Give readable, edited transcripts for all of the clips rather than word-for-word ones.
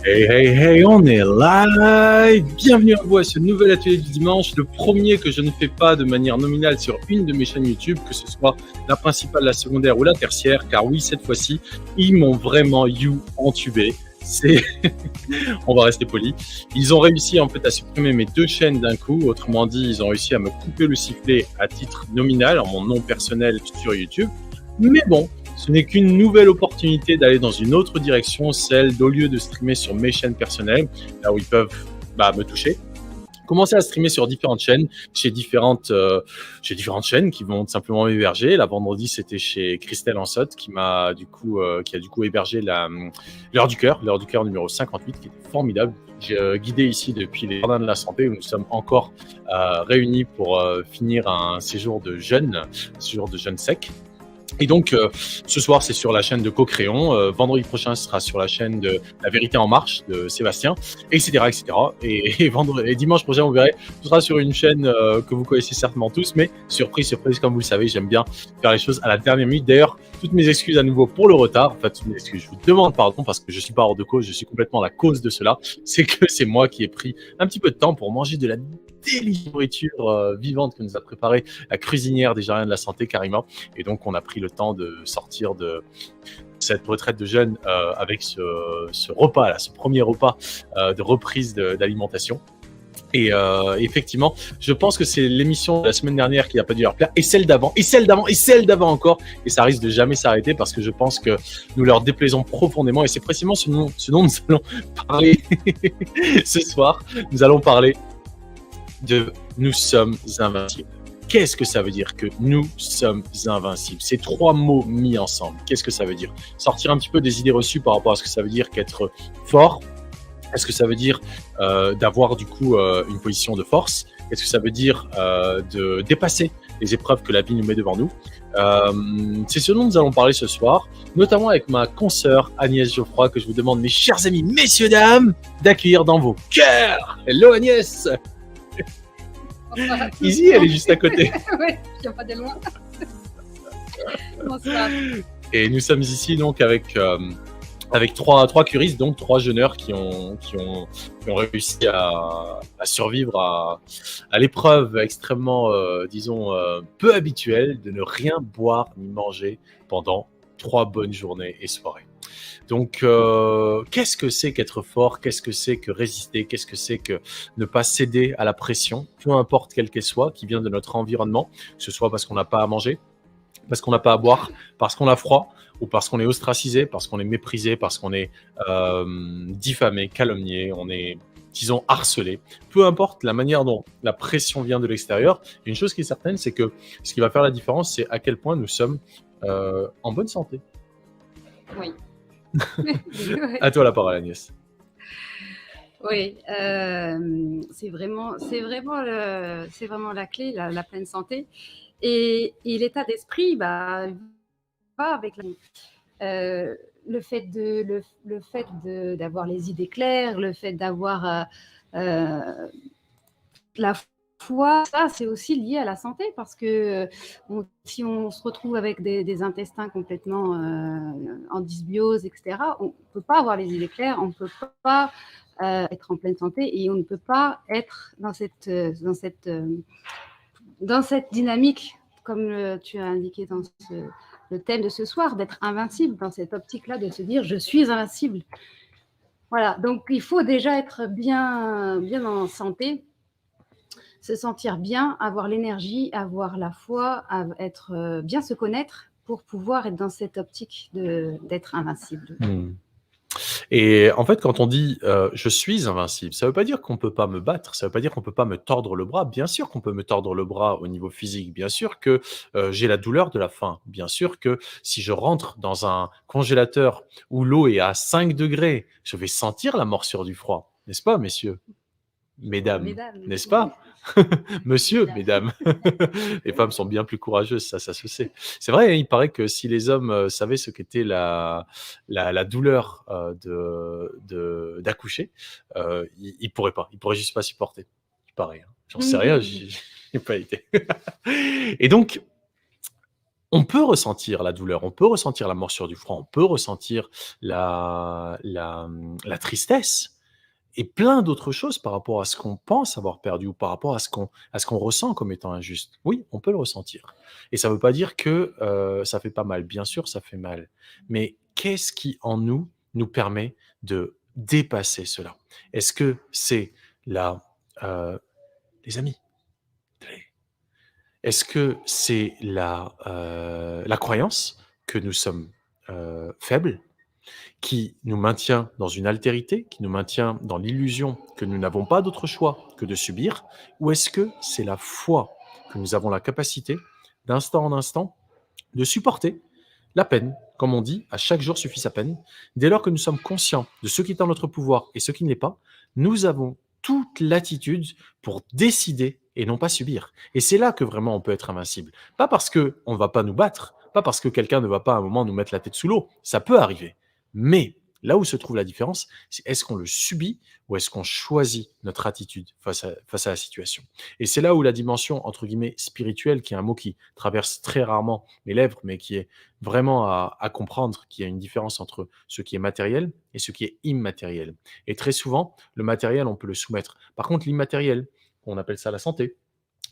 Hey, hey, hey, on est live! Bienvenue à vous à ce nouvel atelier du dimanche, le premier que je ne fais pas de manière nominale sur une de mes chaînes YouTube, que ce soit la principale, la secondaire ou la tertiaire, car oui, cette fois-ci, ils m'ont vraiment entubé. On va rester poli. Ils ont réussi en fait à supprimer mes deux chaînes d'un coup, autrement dit, ils ont réussi à me couper le sifflet à titre nominal, en mon nom personnel sur YouTube. Mais bon, ce n'est qu'une nouvelle opportunité d'aller dans une autre direction, celle d'au lieu de streamer sur mes chaînes personnelles, là où ils peuvent me toucher, commencer à streamer sur différentes chaînes, chez différentes chaînes qui vont simplement m'héberger. La vendredi, c'était chez Christelle Ansot qui a du coup hébergé l'heure du cœur numéro 58, qui était formidable. J'ai guidé ici depuis les jardins de la santé où nous sommes encore réunis pour finir un séjour de jeûne sec. Et donc, ce soir, c'est sur la chaîne de Co-Créon. Vendredi prochain, ce sera sur la chaîne de La Vérité en Marche de Sébastien, etc., etc. Et dimanche prochain, vous verrez, ce sera sur une chaîne que vous connaissez certainement tous, mais surprise, comme vous le savez, j'aime bien faire les choses à la dernière minute. D'ailleurs, toutes mes excuses à nouveau pour le retard. Enfin, toutes mes excuses, je vous demande pardon parce que je suis pas hors de cause, je suis complètement la cause de cela. C'est que c'est moi qui ai pris un petit peu de temps pour manger de la délicieuse nourriture vivante que nous a préparée la cuisinière des Jardins de la Santé, Karima. Et donc, on a pris le temps de sortir de cette retraite de jeûne avec ce repas là, ce premier repas de reprise d'alimentation. Et effectivement, je pense que c'est l'émission de la semaine dernière qui n'a pas dû leur plaire, et celle d'avant, et celle d'avant, et celle d'avant encore, et ça risque de jamais s'arrêter parce que je pense que nous leur déplaisons profondément, et c'est précisément ce dont nous allons parler ce soir. Nous allons parler de nous sommes invincibles. Qu'est-ce que ça veut dire que nous sommes invincibles? Ces trois mots mis ensemble, qu'est-ce que ça veut dire? Sortir un petit peu des idées reçues par rapport à ce que ça veut dire qu'être fort. Est-ce que ça veut dire d'avoir du coup une position de force? Est-ce que ça veut dire de dépasser les épreuves que la vie nous met devant nous? C'est ce dont nous allons parler ce soir, notamment avec ma consoeur Agnès Geoffroy, que je vous demande, mes chers amis, messieurs, dames, d'accueillir dans vos cœurs. Hello Agnès! Easy, elle est juste à côté. Oui, je viens pas de loin. Bonsoir. Et nous sommes ici donc avec trois curistes, donc trois jeûneurs qui ont réussi à survivre à l'épreuve extrêmement, peu habituelle de ne rien boire ni manger pendant 3 bonnes journées et soirées. Donc, qu'est-ce que c'est qu'être fort? Qu'est-ce que c'est que résister? Qu'est-ce que c'est que ne pas céder à la pression, peu importe quelle qu'elle soit, qui vient de notre environnement, que ce soit parce qu'on n'a pas à manger, parce qu'on n'a pas à boire, parce qu'on a froid, ou parce qu'on est ostracisé, parce qu'on est méprisé, parce qu'on est diffamé, calomnié, on est, disons, harcelé. Peu importe la manière dont la pression vient de l'extérieur, une chose qui est certaine, c'est que ce qui va faire la différence, c'est à quel point nous sommes en bonne santé. Oui. À toi la parole, Agnès. Oui, c'est vraiment la clé, la pleine santé. Et l'état d'esprit, va avec le fait d'avoir les idées claires, le fait d'avoir la foi, ça c'est aussi lié à la santé parce que si on se retrouve avec des intestins complètement en dysbiose, etc., on ne peut pas avoir les idées claires, on ne peut pas être en pleine santé et on ne peut pas être dans cette dynamique, comme tu as indiqué dans le thème de ce soir, d'être invincible, dans cette optique-là de se dire « je suis invincible ». Voilà, donc il faut déjà être bien en santé, se sentir bien, avoir l'énergie, avoir la foi, bien se connaître pour pouvoir être dans cette optique d'être invincible. Et en fait, quand on dit je suis invincible, ça ne veut pas dire qu'on ne peut pas me battre, ça ne veut pas dire qu'on ne peut pas me tordre le bras. Bien sûr qu'on peut me tordre le bras au niveau physique, bien sûr que j'ai la douleur de la faim, bien sûr que si je rentre dans un congélateur où l'eau est à 5 degrés, je vais sentir la morsure du froid, n'est-ce pas, messieurs? Mesdames, n'est-ce pas? Monsieur, mesdames. Les femmes sont bien plus courageuses, ça se sait. C'est vrai, hein, il paraît que si les hommes savaient ce qu'était la douleur d'accoucher, ils pourraient pas. Ils pourraient juste pas supporter. Il paraît. Hein. J'en sais rien, j'ai pas été. Et donc, On peut ressentir la douleur, on peut ressentir la morsure du froid, on peut ressentir la tristesse et plein d'autres choses par rapport à ce qu'on pense avoir perdu ou par rapport à ce qu'on ressent comme étant injuste. Oui, on peut le ressentir et ça ne veut pas dire que, ça fait pas mal. Bien sûr, ça fait mal, mais qu'est-ce qui, en nous, nous permet de dépasser cela? Est-ce que c'est la, les amis? Est-ce que c'est la croyance que nous sommes, faibles, qui nous maintient dans une altérité, qui nous maintient dans l'illusion que nous n'avons pas d'autre choix que de subir? Ou est-ce que c'est la foi que nous avons la capacité, d'instant en instant, de supporter la peine? Comme on dit, à chaque jour suffit sa peine. Dès lors que nous sommes conscients de ce qui est en notre pouvoir et ce qui ne l'est pas, nous avons toute l'attitude pour décider et non pas subir. Et c'est là que vraiment on peut être invincible. Pas parce qu'on ne va pas nous battre, pas parce que quelqu'un ne va pas à un moment nous mettre la tête sous l'eau. Ça peut arriver. Mais là où se trouve la différence, c'est est-ce qu'on le subit ou est-ce qu'on choisit notre attitude face à la situation. Et c'est là où la dimension, entre guillemets, spirituelle, qui est un mot qui traverse très rarement mes lèvres, mais qui est vraiment à comprendre qu'il y a une différence entre ce qui est matériel et ce qui est immatériel. Et très souvent, le matériel, on peut le soumettre. Par contre, l'immatériel, on appelle ça la santé,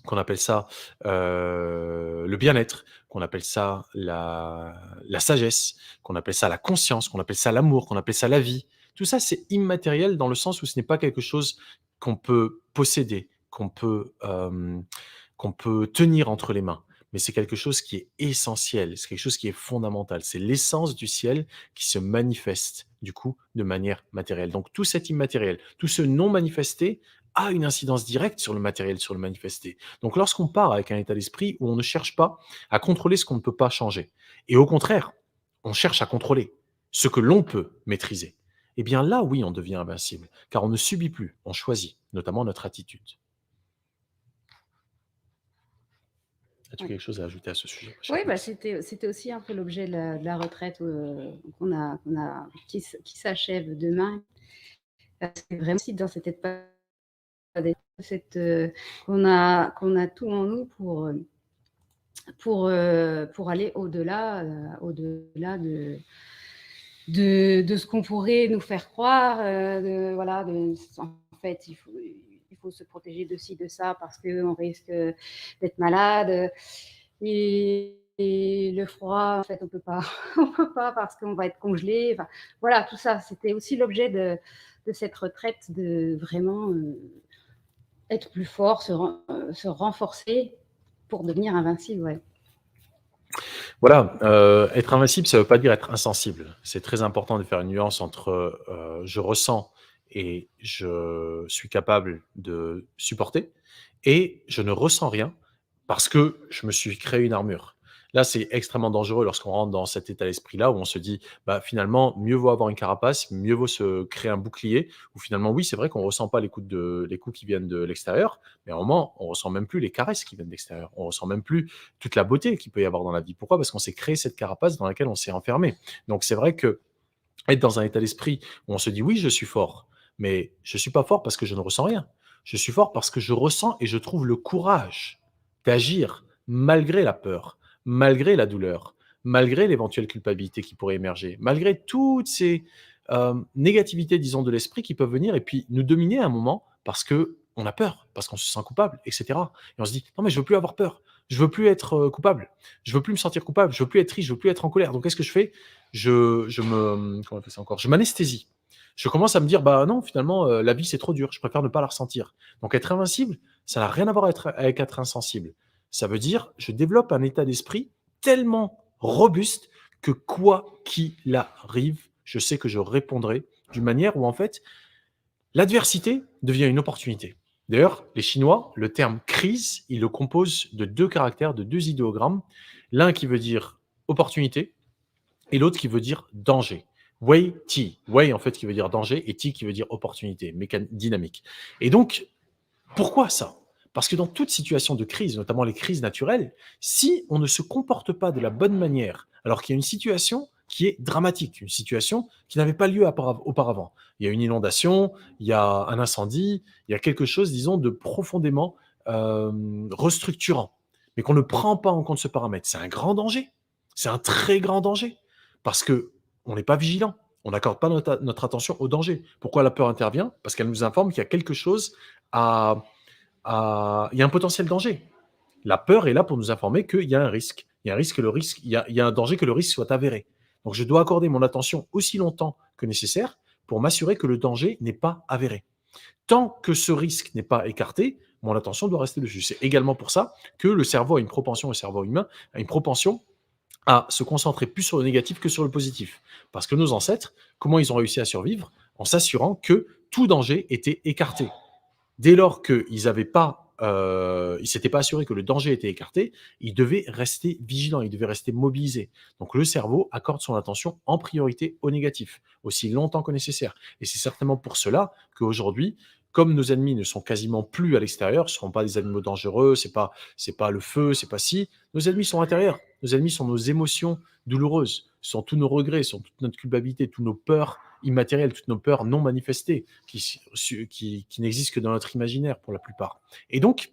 qu'on appelle ça le bien-être, qu'on appelle ça la sagesse, qu'on appelle ça la conscience, qu'on appelle ça l'amour, qu'on appelle ça la vie. Tout ça, c'est immatériel dans le sens où ce n'est pas quelque chose qu'on peut posséder, qu'on peut tenir entre les mains. Mais c'est quelque chose qui est essentiel, c'est quelque chose qui est fondamental. C'est l'essence du ciel qui se manifeste, du coup, de manière matérielle. Donc tout cet immatériel, tout ce non manifesté a une incidence directe sur le matériel, sur le manifesté. Donc lorsqu'on part avec un état d'esprit où on ne cherche pas à contrôler ce qu'on ne peut pas changer, et au contraire, on cherche à contrôler ce que l'on peut maîtriser, eh bien là, oui, on devient invincible, car on ne subit plus, on choisit, notamment notre attitude. As-tu Ouais. quelque chose à ajouter à ce sujet, ma Oui, chère bah, Lucie? c'était aussi un peu l'objet de la retraite qui s'achève demain. C'est vraiment aussi dans cette étape qu'on a tout en nous pour aller au-delà de ce qu'on pourrait nous faire croire. Voilà, en fait, il faut se protéger de ci, de ça, parce qu'on risque d'être malade. Et le froid, en fait, on peut pas, on peut pas parce qu'on va être congelé. Enfin, voilà, tout ça, c'était aussi l'objet de cette retraite, de vraiment être plus fort, se renforcer pour devenir invincible. Ouais. Voilà, être invincible, ça ne veut pas dire être insensible. C'est très important de faire une nuance entre, je ressens et je suis capable de supporter et je ne ressens rien parce que je me suis créé une armure. Là, c'est extrêmement dangereux lorsqu'on rentre dans cet état d'esprit-là où on se dit: «Bah, finalement, mieux vaut avoir une carapace, mieux vaut se créer un bouclier», où finalement, oui, c'est vrai qu'on ne ressent pas les coups qui viennent de l'extérieur, mais à un moment, on ne ressent même plus les caresses qui viennent de l'extérieur. On ne ressent même plus toute la beauté qu'il peut y avoir dans la vie. Pourquoi? Parce qu'on s'est créé cette carapace dans laquelle on s'est enfermé. Donc c'est vrai que être dans un état d'esprit où on se dit: «Oui, je suis fort», mais je suis pas fort parce que je ne ressens rien. Je suis fort parce que je ressens et je trouve le courage d'agir malgré la peur, malgré la douleur, malgré l'éventuelle culpabilité qui pourrait émerger, malgré toutes ces, négativités, disons, de l'esprit qui peuvent venir et puis nous dominer à un moment parce qu'on a peur, parce qu'on se sent coupable et cetera et on se dit: «Non mais je veux plus avoir peur, je veux plus être, coupable, je veux plus me sentir coupable, je veux plus être triste, je veux plus être en colère». Donc qu'est-ce que je fais? Comment on appelle ça encore? Je m'anesthésie. Je commence à me dire: «Bah, non, finalement, la vie, c'est trop dur, je préfère ne pas la ressentir». Donc être invincible, ça n'a rien à voir avec être insensible. Ça veut dire, je développe un état d'esprit tellement robuste que quoi qu'il arrive, je sais que je répondrai d'une manière où, en fait, l'adversité devient une opportunité. D'ailleurs, les Chinois, le terme crise, ils le composent de 2 caractères, de 2 idéogrammes. L'un qui veut dire opportunité et l'autre qui veut dire danger. Wei Ti. Wei, en fait, qui veut dire danger et Ti qui veut dire opportunité, dynamique. Et donc, pourquoi ça? Parce que dans toute situation de crise, notamment les crises naturelles, si on ne se comporte pas de la bonne manière, alors qu'il y a une situation qui est dramatique, une situation qui n'avait pas lieu auparavant. Il y a une inondation, il y a un incendie, il y a quelque chose, disons, de profondément restructurant. mais qu'on ne prend pas en compte ce paramètre, c'est un grand danger. C'est un très grand danger. Parce que on n'est pas vigilant. On n'accorde pas notre attention au danger. Pourquoi la peur intervient? Parce qu'elle nous informe qu'il y a quelque chose à, il y a un potentiel danger. La peur est là pour nous informer qu'il y a un risque. Il y a un risque, il y a un danger que le risque soit avéré. Donc je dois accorder mon attention aussi longtemps que nécessaire pour m'assurer que le danger n'est pas avéré. Tant que ce risque n'est pas écarté, mon attention doit rester dessus. C'est également pour ça que le cerveau a une propension, le cerveau humain a une propension à se concentrer plus sur le négatif que sur le positif. Parce que nos ancêtres, comment ils ont réussi à survivre? En s'assurant que tout danger était écarté. Dès lors qu'ils n'avaient pas, ils s'étaient pas assurés que le danger était écarté, ils devaient rester vigilants, ils devaient rester mobilisés. Donc le cerveau accorde son attention en priorité au négatif, aussi longtemps que nécessaire. Et c'est certainement pour cela qu'aujourd'hui, comme nos ennemis ne sont quasiment plus à l'extérieur, ce ne sont pas des animaux dangereux, c'est pas le feu, c'est pas si, nos ennemis sont intérieurs. Nos ennemis sont nos émotions douloureuses, sont tous nos regrets, sont toute notre culpabilité, toutes nos peurs immatérielles, toutes nos peurs non manifestées, qui n'existent que dans notre imaginaire pour la plupart. Et donc,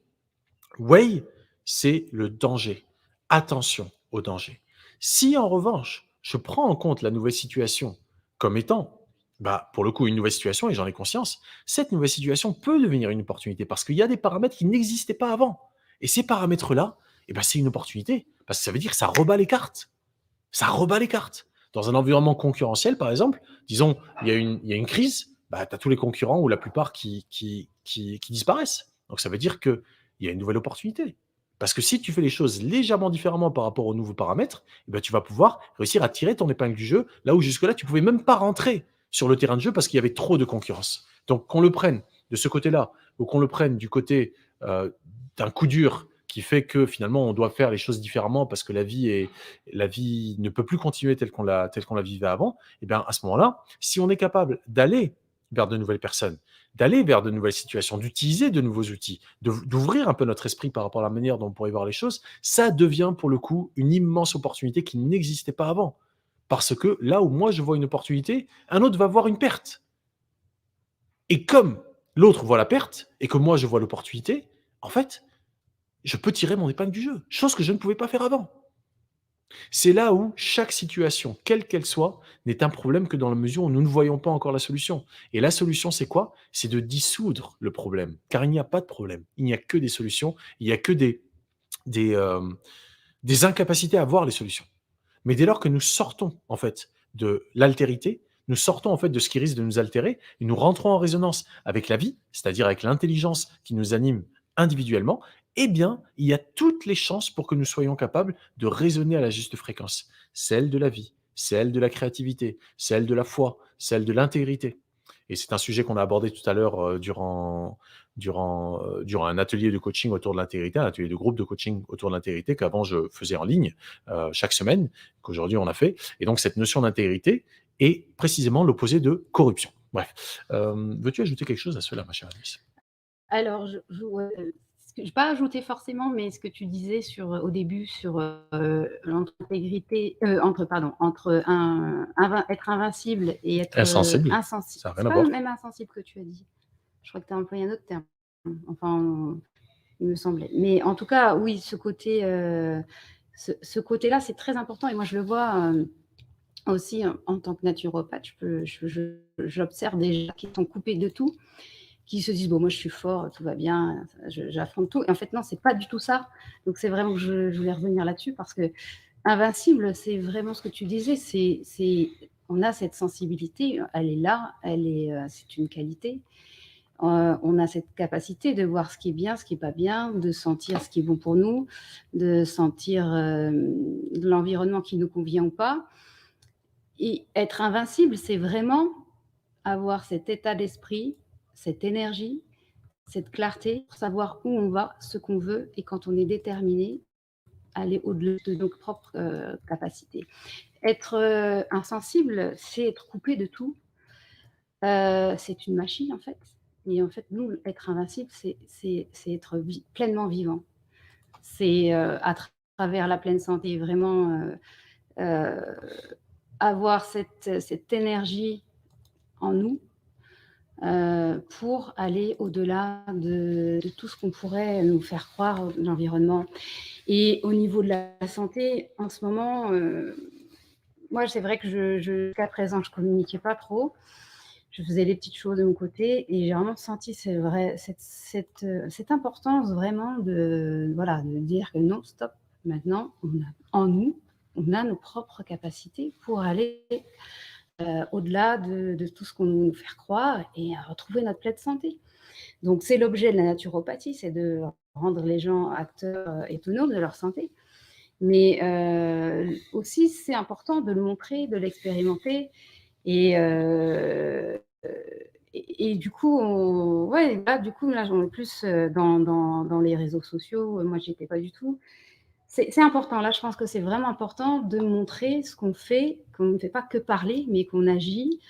Wei, c'est le danger. Attention au danger. Si en revanche, je prends en compte la nouvelle situation comme étant, bah, pour le coup, une nouvelle situation, et j'en ai conscience, cette nouvelle situation peut devenir une opportunité parce qu'il y a des paramètres qui n'existaient pas avant. Et ces paramètres-là, eh ben, c'est une opportunité parce que ça veut dire que ça rebat les cartes. Ça rebat les cartes. Dans un environnement concurrentiel, par exemple, disons, il y a une crise, bah, tu as tous les concurrents ou la plupart qui disparaissent. Donc ça veut dire qu'il y a une nouvelle opportunité. Parce que si tu fais les choses légèrement différemment par rapport aux nouveaux paramètres, eh ben, tu vas pouvoir réussir à tirer ton épingle du jeu, là où jusque-là, tu ne pouvais même pas rentrer sur le terrain de jeu parce qu'il y avait trop de concurrence. Donc qu'on le prenne de ce côté-là, ou qu'on le prenne du côté euh, d'un coup dur qui fait que finalement on doit faire les choses différemment parce que la vie ne peut plus continuer telle qu'on la vivait avant, et bien à ce moment-là, si on est capable d'aller vers de nouvelles personnes, d'aller vers de nouvelles situations, d'utiliser de nouveaux outils, d'ouvrir un peu notre esprit par rapport à la manière dont on pourrait voir les choses, ça devient pour le coup une immense opportunité qui n'existait pas avant. Parce que là où moi je vois une opportunité, un autre va voir une perte. Et comme l'autre voit la perte et que moi je vois l'opportunité, en fait, je peux tirer mon épingle du jeu, chose que je ne pouvais pas faire avant. C'est là où chaque situation, quelle qu'elle soit, n'est un problème que dans la mesure où nous ne voyons pas encore la solution. Et la solution, c'est quoi? C'est de dissoudre le problème, car il n'y a pas de problème. Il n'y a que des solutions, il n'y a que des, euh, des incapacités à voir les solutions. Mais dès lors que nous sortons en fait de l'altérité, nous sortons en fait de ce qui risque de nous altérer et nous rentrons en résonance avec la vie, c'est-à-dire avec l'intelligence qui nous anime individuellement, eh bien, il y a toutes les chances pour que nous soyons capables de raisonner à la juste fréquence, celle de la vie, celle de la créativité, celle de la foi, celle de l'intégrité. Et c'est un sujet qu'on a abordé tout à l'heure durant un atelier de coaching autour de l'intégrité, un atelier de groupe de coaching autour de l'intégrité qu'avant je faisais en ligne chaque semaine, qu'aujourd'hui on a fait. Et donc cette notion d'intégrité est précisément l'opposé de corruption. Bref, veux-tu ajouter quelque chose à cela, ma chère Alice? Alors, ouais, je n'ai pas ajouté forcément, mais ce que tu disais au début sur l'intégrité, entre être invincible et être Insensible, insensible. ça n'a C'est rien à pas le voir. même insensible que tu as dit. Je crois que tu as employé un autre terme. Enfin, il me semblait. Mais en tout cas, oui, ce côté-là, c'est très important. Et moi, je le vois aussi en tant que naturopathe. J'observe des gens qui sont coupés de tout, qui se disent bon, moi je suis fort, tout va bien, j'affronte tout. Et en fait, non, c'est pas du tout ça. Donc, c'est vraiment que je voulais revenir là-dessus parce que invincible, c'est vraiment ce que tu disais. On a cette sensibilité, elle est là, c'est une qualité. On a cette capacité de voir ce qui est bien, ce qui n'est pas bien, de sentir ce qui est bon pour nous, de sentir l'environnement qui nous convient ou pas. Et être invincible, c'est vraiment avoir cet état d'esprit, cette énergie, cette clarté pour savoir où on va, ce qu'on veut, et quand on est déterminé, aller au-delà de nos propres capacités. Être insensible, c'est être coupé de tout. C'est une machine, en fait. Et en fait, nous, être invincible, c'est être pleinement vivant. C'est à travers la pleine santé, vraiment avoir cette énergie en nous, pour aller au-delà de tout ce qu'on pourrait nous faire croire de l'environnement. Et au niveau de la santé, en ce moment, moi, c'est vrai que jusqu'à présent, je communiquais pas trop. Je faisais les petites choses de mon côté et j'ai vraiment senti cette importance vraiment voilà, de dire que non, stop, maintenant, on a en nous, on a nos propres capacités pour aller au-delà de tout ce qu'on veut nous faire croire et à retrouver notre pleine santé. Donc, c'est l'objet de la naturopathie, c'est de rendre les gens acteurs autonomes de leur santé. Mais aussi, c'est important de le montrer, de l'expérimenter. Et, et du coup, ouais, là, on est plus dans les réseaux sociaux. Moi, j'y étais pas du tout. C'est important. Là, je pense que c'est vraiment important de montrer ce qu'on fait, qu'on ne fait pas que parler, mais qu'on agit,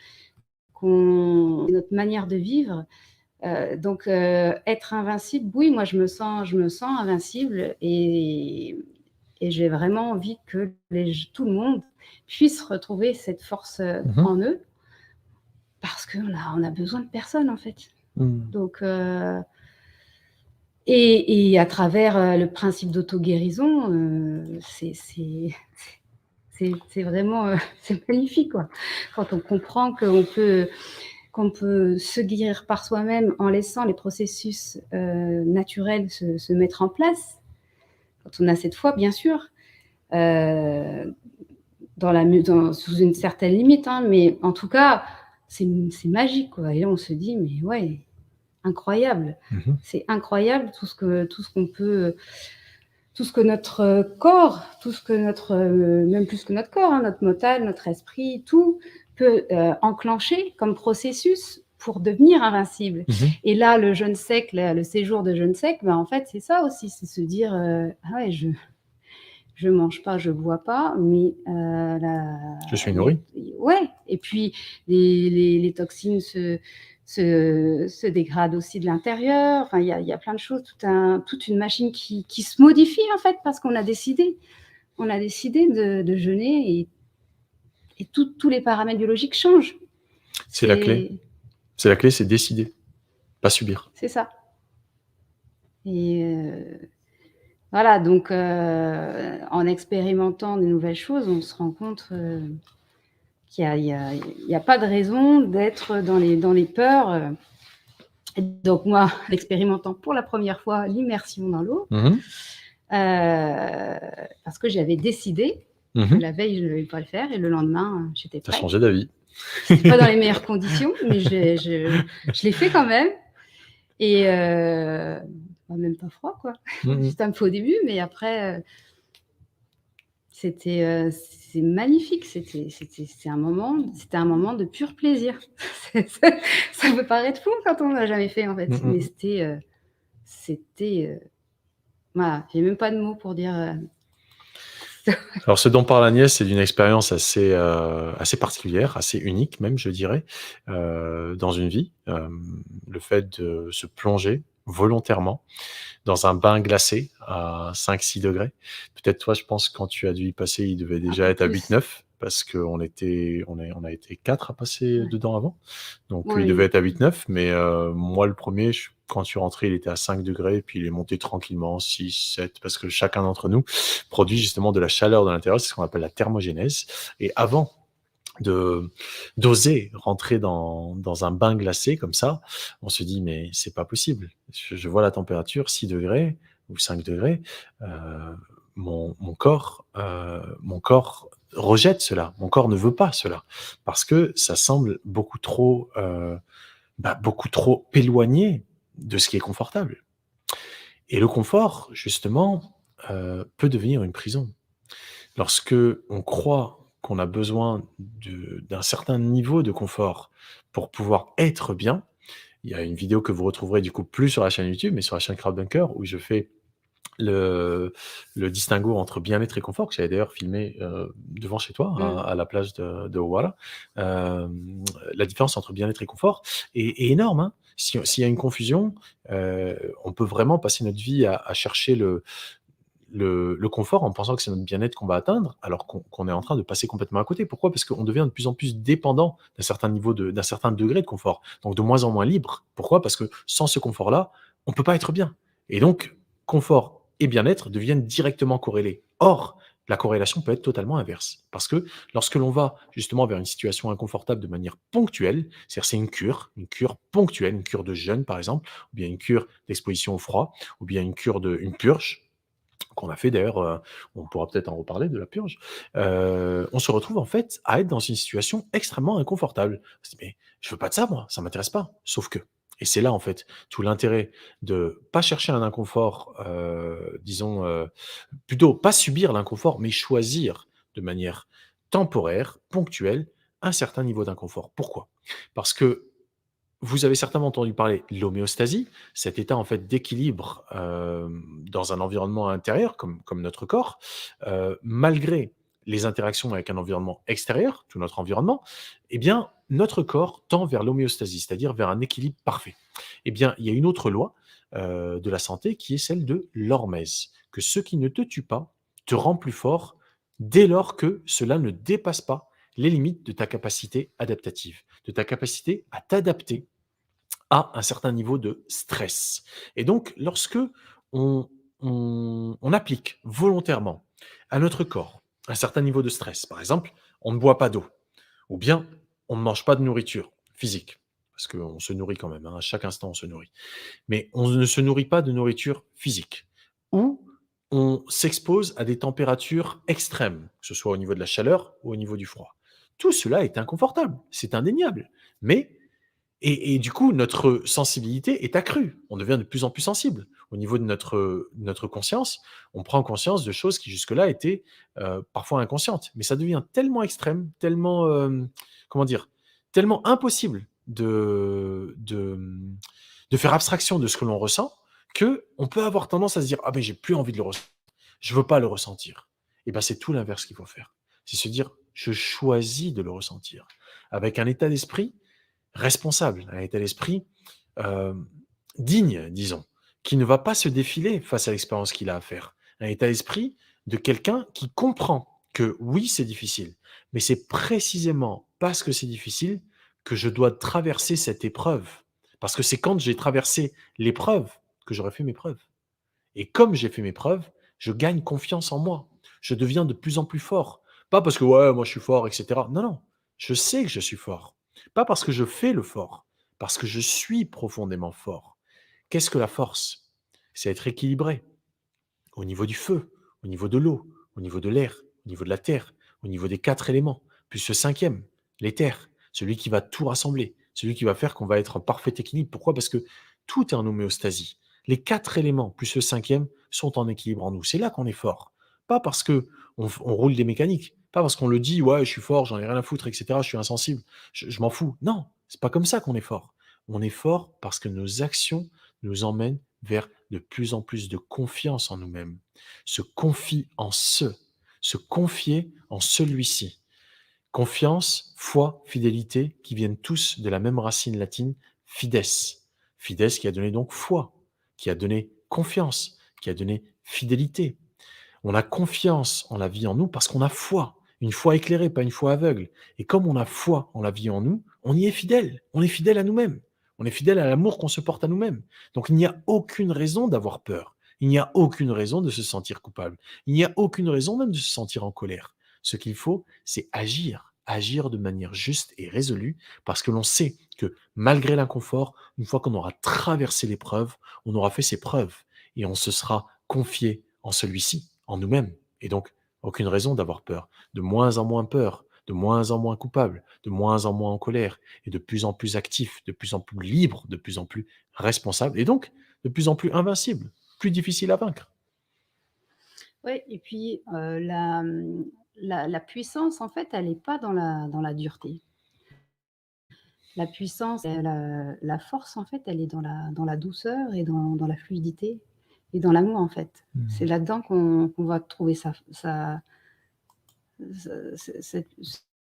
notre manière de vivre. Donc, être invincible, oui, moi, je me sens invincible et j'ai vraiment envie que tout le monde puisse retrouver cette force en eux parce qu'on a besoin de personne, en fait. Donc, et à travers le principe d'auto-guérison, c'est vraiment c'est magnifique, quoi. Quand on comprend qu'on peut se guérir par soi-même en laissant les processus naturels se mettre en place, quand on a cette foi, bien sûr, sous une certaine limite, hein, mais en tout cas, c'est magique, quoi. Et là, on se dit, mais ouais, incroyable. C'est incroyable tout ce qu'on peut, tout ce que notre corps, tout ce que même plus que notre corps, hein, notre mental, notre esprit, tout peut enclencher comme processus pour devenir invincible. Et là, le jeûne sec, le séjour de jeûne sec, ben, en fait, c'est ça aussi, c'est se dire, ah ouais, je mange pas, je bois pas, mais je suis nourri. Ouais, et puis les toxines se dégradent aussi de l'intérieur. Enfin, il y a plein de choses, toute une machine qui se modifie en fait parce qu'on a décidé. On a décidé de jeûner et tous les paramètres biologiques changent. C'est la clé. C'est la clé, c'est décider, pas subir. C'est ça. Et voilà, donc en expérimentant de nouvelles choses, on se rend compte qu'il n'y a pas de raison d'être dans les peurs. Et donc moi, l'expérimentant pour la première fois l'immersion dans l'eau, parce que j'avais décidé que la veille, je ne devais pas le faire, et le lendemain, j'étais prête. Tu as changé d'avis. Pas dans les meilleures conditions, mais je l'ai fait quand même. Et même pas froid, quoi. Juste un peu au début, mais après, c'est magnifique. C'était un moment de pur plaisir. Ça peut paraître fou quand on n'a jamais fait, en fait, mais c'était voilà, j'ai même pas de mots pour dire. Alors, ce dont parle Agnès, c'est d'une expérience assez particulière, assez unique même, je dirais, dans une vie. Le fait de se plonger volontairement dans un bain glacé à 5-6 degrés. Peut-être toi, je pense, quand tu as dû y passer, il devait déjà être à 8-9 parce qu'on a été 4 à passer dedans avant. Donc, il devait être à 8-9. Mais moi, le premier, quand je suis rentré, il était à 5 degrés. Puis, il est monté tranquillement, 6, 7, parce que chacun d'entre nous produit justement de la chaleur de l'intérieur. C'est ce qu'on appelle la thermogénèse. Et avant d'oser rentrer dans un bain glacé comme ça, on se dit mais c'est pas possible. Je vois la température 6 degrés ou 5 degrés, mon corps rejette cela. Mon corps ne veut pas cela parce que ça semble beaucoup trop éloigné de ce qui est confortable. Et le confort, justement, peut devenir une prison. Lorsque on croit qu'on a besoin d'un certain niveau de confort pour pouvoir être bien, il y a une vidéo que vous retrouverez du coup plus sur la chaîne YouTube, mais sur la chaîne Crowdbunker, où je fais le distinguo entre bien-être et confort, que j'avais d'ailleurs filmé devant chez toi, à la plage de Owara. La différence entre bien-être et confort est énorme, hein. S'il y a une confusion, on peut vraiment passer notre vie à chercher le confort en pensant que c'est notre bien-être qu'on va atteindre, alors qu'on est en train de passer complètement à côté. Pourquoi? Parce qu'on devient de plus en plus dépendant d'un certain degré de confort, donc de moins en moins libre. Pourquoi? Parce que sans ce confort-là, on ne peut pas être bien. Et donc, confort et bien-être deviennent directement corrélés. Or, la corrélation peut être totalement inverse. Parce que lorsque l'on va justement vers une situation inconfortable de manière ponctuelle, c'est-à-dire c'est une cure ponctuelle, une cure de jeûne par exemple, ou bien une cure d'exposition au froid, ou bien une purge, qu'on a fait d'ailleurs, on pourra peut-être en reparler de la purge, on se retrouve en fait à être dans une situation extrêmement inconfortable. On se dit: «Mais je veux pas de ça moi, ça m'intéresse pas». Sauf que et c'est là en fait tout l'intérêt de pas chercher un inconfort, disons, plutôt pas subir l'inconfort, mais choisir de manière temporaire, ponctuelle, un certain niveau d'inconfort. Pourquoi? Parce que vous avez certainement entendu parler de l'homéostasie, cet état en fait d'équilibre, dans un environnement intérieur comme notre corps, malgré les interactions avec un environnement extérieur, tout notre environnement, eh bien, notre corps tend vers l'homéostasie, c'est-à-dire vers un équilibre parfait. Eh bien, il y a une autre loi, de la santé qui est celle de l'hormèse, que ce qui ne te tue pas te rend plus fort dès lors que cela ne dépasse pas les limites de ta capacité adaptative, de ta capacité à t'adapter à un certain niveau de stress. Et donc, lorsque on, on applique volontairement à notre corps un certain niveau de stress, par exemple, on ne boit pas d'eau, ou bien on ne mange pas de nourriture physique, parce qu'on se nourrit quand même, hein, à chaque instant on se nourrit, mais on ne se nourrit pas de nourriture physique, ou on s'expose à des températures extrêmes, que ce soit au niveau de la chaleur ou au niveau du froid. Tout cela est inconfortable, c'est indéniable, mais et du coup, notre sensibilité est accrue. On devient de plus en plus sensible. Au niveau de notre conscience, on prend conscience de choses qui jusque-là étaient, parfois inconscientes. Mais ça devient tellement extrême, tellement, comment dire? Tellement impossible de faire abstraction de ce que l'on ressent, qu'on peut avoir tendance à se dire: «Ah mais j'ai plus envie de le ressentir. Je veux pas le ressentir». Et ben, c'est tout l'inverse qu'il faut faire. C'est se dire: «Je choisis de le ressentir». Avec un état d'esprit responsable, un état d'esprit, hem, digne, disons, qui ne va pas se défiler face à l'expérience qu'il a à faire. Un état d'esprit de quelqu'un qui comprend que oui, c'est difficile, mais c'est précisément parce que c'est difficile que je dois traverser cette épreuve. Parce que c'est quand j'ai traversé l'épreuve que j'aurai fait mes preuves. Et comme j'ai fait mes preuves, je gagne confiance en moi. Je deviens de plus en plus fort. Pas parce que ouais, moi je suis fort, etc. Non, non. Je sais que je suis fort. Pas parce que je fais le fort, parce que je suis profondément fort. Qu'est-ce que la force? C'est être équilibré au niveau du feu, au niveau de l'eau, au niveau de l'air, au niveau de la terre, au niveau des 4 éléments, plus ce cinquième, l'éther, celui qui va tout rassembler, celui qui va faire qu'on va être en parfait équilibre. Pourquoi? Parce que tout est en homéostasie. Les 4 éléments plus le cinquième sont en équilibre en nous. C'est là qu'on est fort. Pas parce que on roule des mécaniques, pas parce qu'on le dit: «Ouais, je suis fort, j'en ai rien à foutre et cetera, je suis insensible, je m'en fous». Non, c'est pas comme ça qu'on est fort. On est fort parce que nos actions nous emmènent vers de plus en plus de confiance en nous-mêmes, se confie en se confier en celui-ci. Confiance, foi, fidélité, qui viennent tous de la même racine latine, fides. Fides qui a donné donc foi, qui a donné confiance, qui a donné fidélité. On a confiance en la vie en nous parce qu'on a foi. Une foi éclairée, pas une foi aveugle. Et comme on a foi en la vie en nous, on y est fidèle. On est fidèle à nous-mêmes. On est fidèle à l'amour qu'on se porte à nous-mêmes. Donc il n'y a aucune raison d'avoir peur. Il n'y a aucune raison de se sentir coupable. Il n'y a aucune raison même de se sentir en colère. Ce qu'il faut, c'est agir. Agir de manière juste et résolue parce que l'on sait que malgré l'inconfort, une fois qu'on aura traversé l'épreuve, on aura fait ses preuves et on se sera confié en celui-ci, en nous-mêmes. Et donc, aucune raison d'avoir peur. De moins en moins peur, de moins en moins coupable, de moins en moins en colère, et de plus en plus actif, de plus en plus libre, de plus en plus responsable, et donc de plus en plus invincible, plus difficile à vaincre. Ouais et puis, la puissance, en fait, elle est pas dans la dureté. La puissance, la force, en fait, elle est dans la douceur et dans la fluidité et dans l'amour, en fait. C'est Mmh. là-dedans qu'on va trouver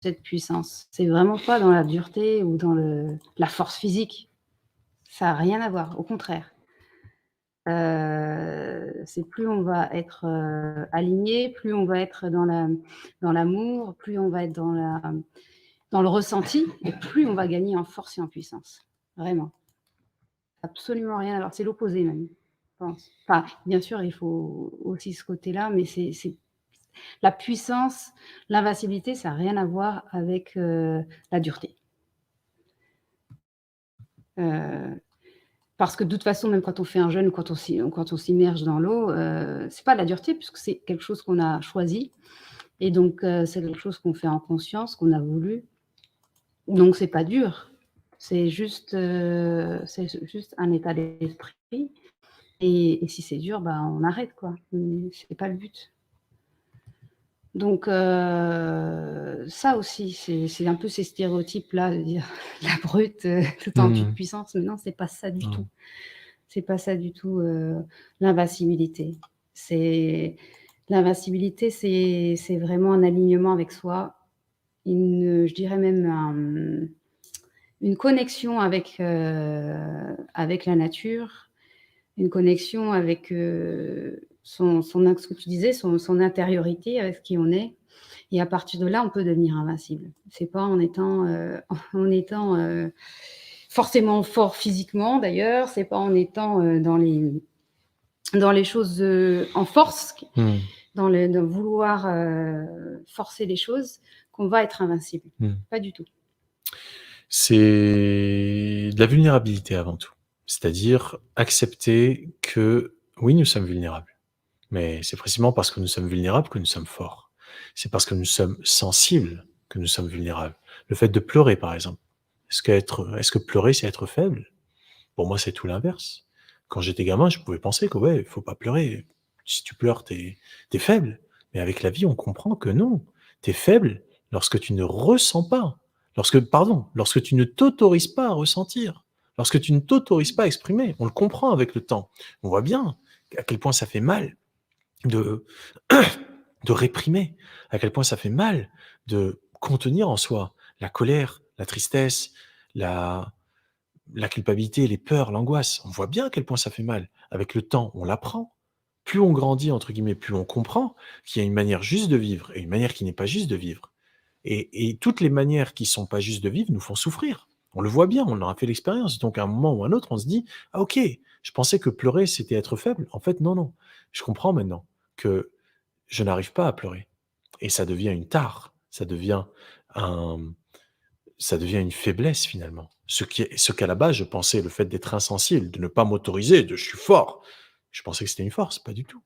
cette puissance. C'est vraiment pas dans la dureté ou dans la force physique. Ça a rien à voir, au contraire. C'est plus on va être aligné, plus on va être dans l'amour, plus on va être dans le ressenti, et plus on va gagner en force et en puissance. Vraiment. Absolument rien à voir. C'est l'opposé même, je pense. Enfin, bien sûr, il faut aussi ce côté-là, mais c'est la puissance, l'invincibilité, ça n'a rien à voir avec la dureté. Euh, Parce que de toute façon, même quand on fait un jeûne ou quand on s'immerge dans l'eau, c'est pas de la dureté puisque c'est quelque chose qu'on a choisi, et donc c'est quelque chose qu'on fait en conscience, qu'on a voulu. Donc c'est pas dur, c'est juste un état d'esprit, et si c'est dur, bah, on arrête, quoi. Mais c'est pas le but. Donc ça aussi, c'est un peu ces stéréotypes-là de dire la brute, tout en toute puissance, mais non, c'est pas ça du tout. C'est pas ça du tout, l'invincibilité. L'invincibilité, c'est vraiment un alignement avec soi, je dirais même une connexion avec la nature, une connexion avec ce que tu disais, son intériorité, avec qui on est. Et à partir de là, on peut devenir invincible. C'est pas en étant forcément fort physiquement, d'ailleurs, c'est pas en étant dans les choses en force, dans vouloir forcer les choses, qu'on va être invincible. Pas du tout. C'est de la vulnérabilité avant tout. C'est-à-dire accepter que, oui, nous sommes vulnérables. Mais c'est précisément parce que nous sommes vulnérables que nous sommes forts. C'est parce que nous sommes sensibles que nous sommes vulnérables. Le fait de pleurer, par exemple. Est-ce que pleurer, c'est être faible? Pour moi, c'est tout l'inverse. Quand j'étais gamin, je pouvais penser que, ouais, faut pas pleurer. Si tu pleures, t'es faible. Mais avec la vie, on comprend que non. T'es faible lorsque tu ne ressens pas. Lorsque tu ne t'autorises pas à ressentir. Lorsque tu ne t'autorises pas à exprimer. On le comprend avec le temps. On voit bien à quel point ça fait mal de réprimer, à quel point ça fait mal de contenir en soi la colère, la tristesse, la culpabilité, les peurs, l'angoisse. On voit bien à quel point ça fait mal. Avec le temps, on l'apprend. Plus on grandit, entre guillemets, plus on comprend qu'il y a une manière juste de vivre et une manière qui n'est pas juste de vivre. Et toutes les manières qui sont pas justes de vivre nous font souffrir. On le voit bien, on en a fait l'expérience. Donc à un moment ou à un autre, on se dit: «Ah OK, je pensais que pleurer, c'était être faible. En fait, non, non. Je comprends maintenant que je n'arrive pas à pleurer». Et ça devient une tare, un ça devient une faiblesse finalement. Ce qu'à la base je pensais, le fait d'être insensible, de ne pas m'autoriser, de «je suis fort», je pensais que c'était une force, pas du tout.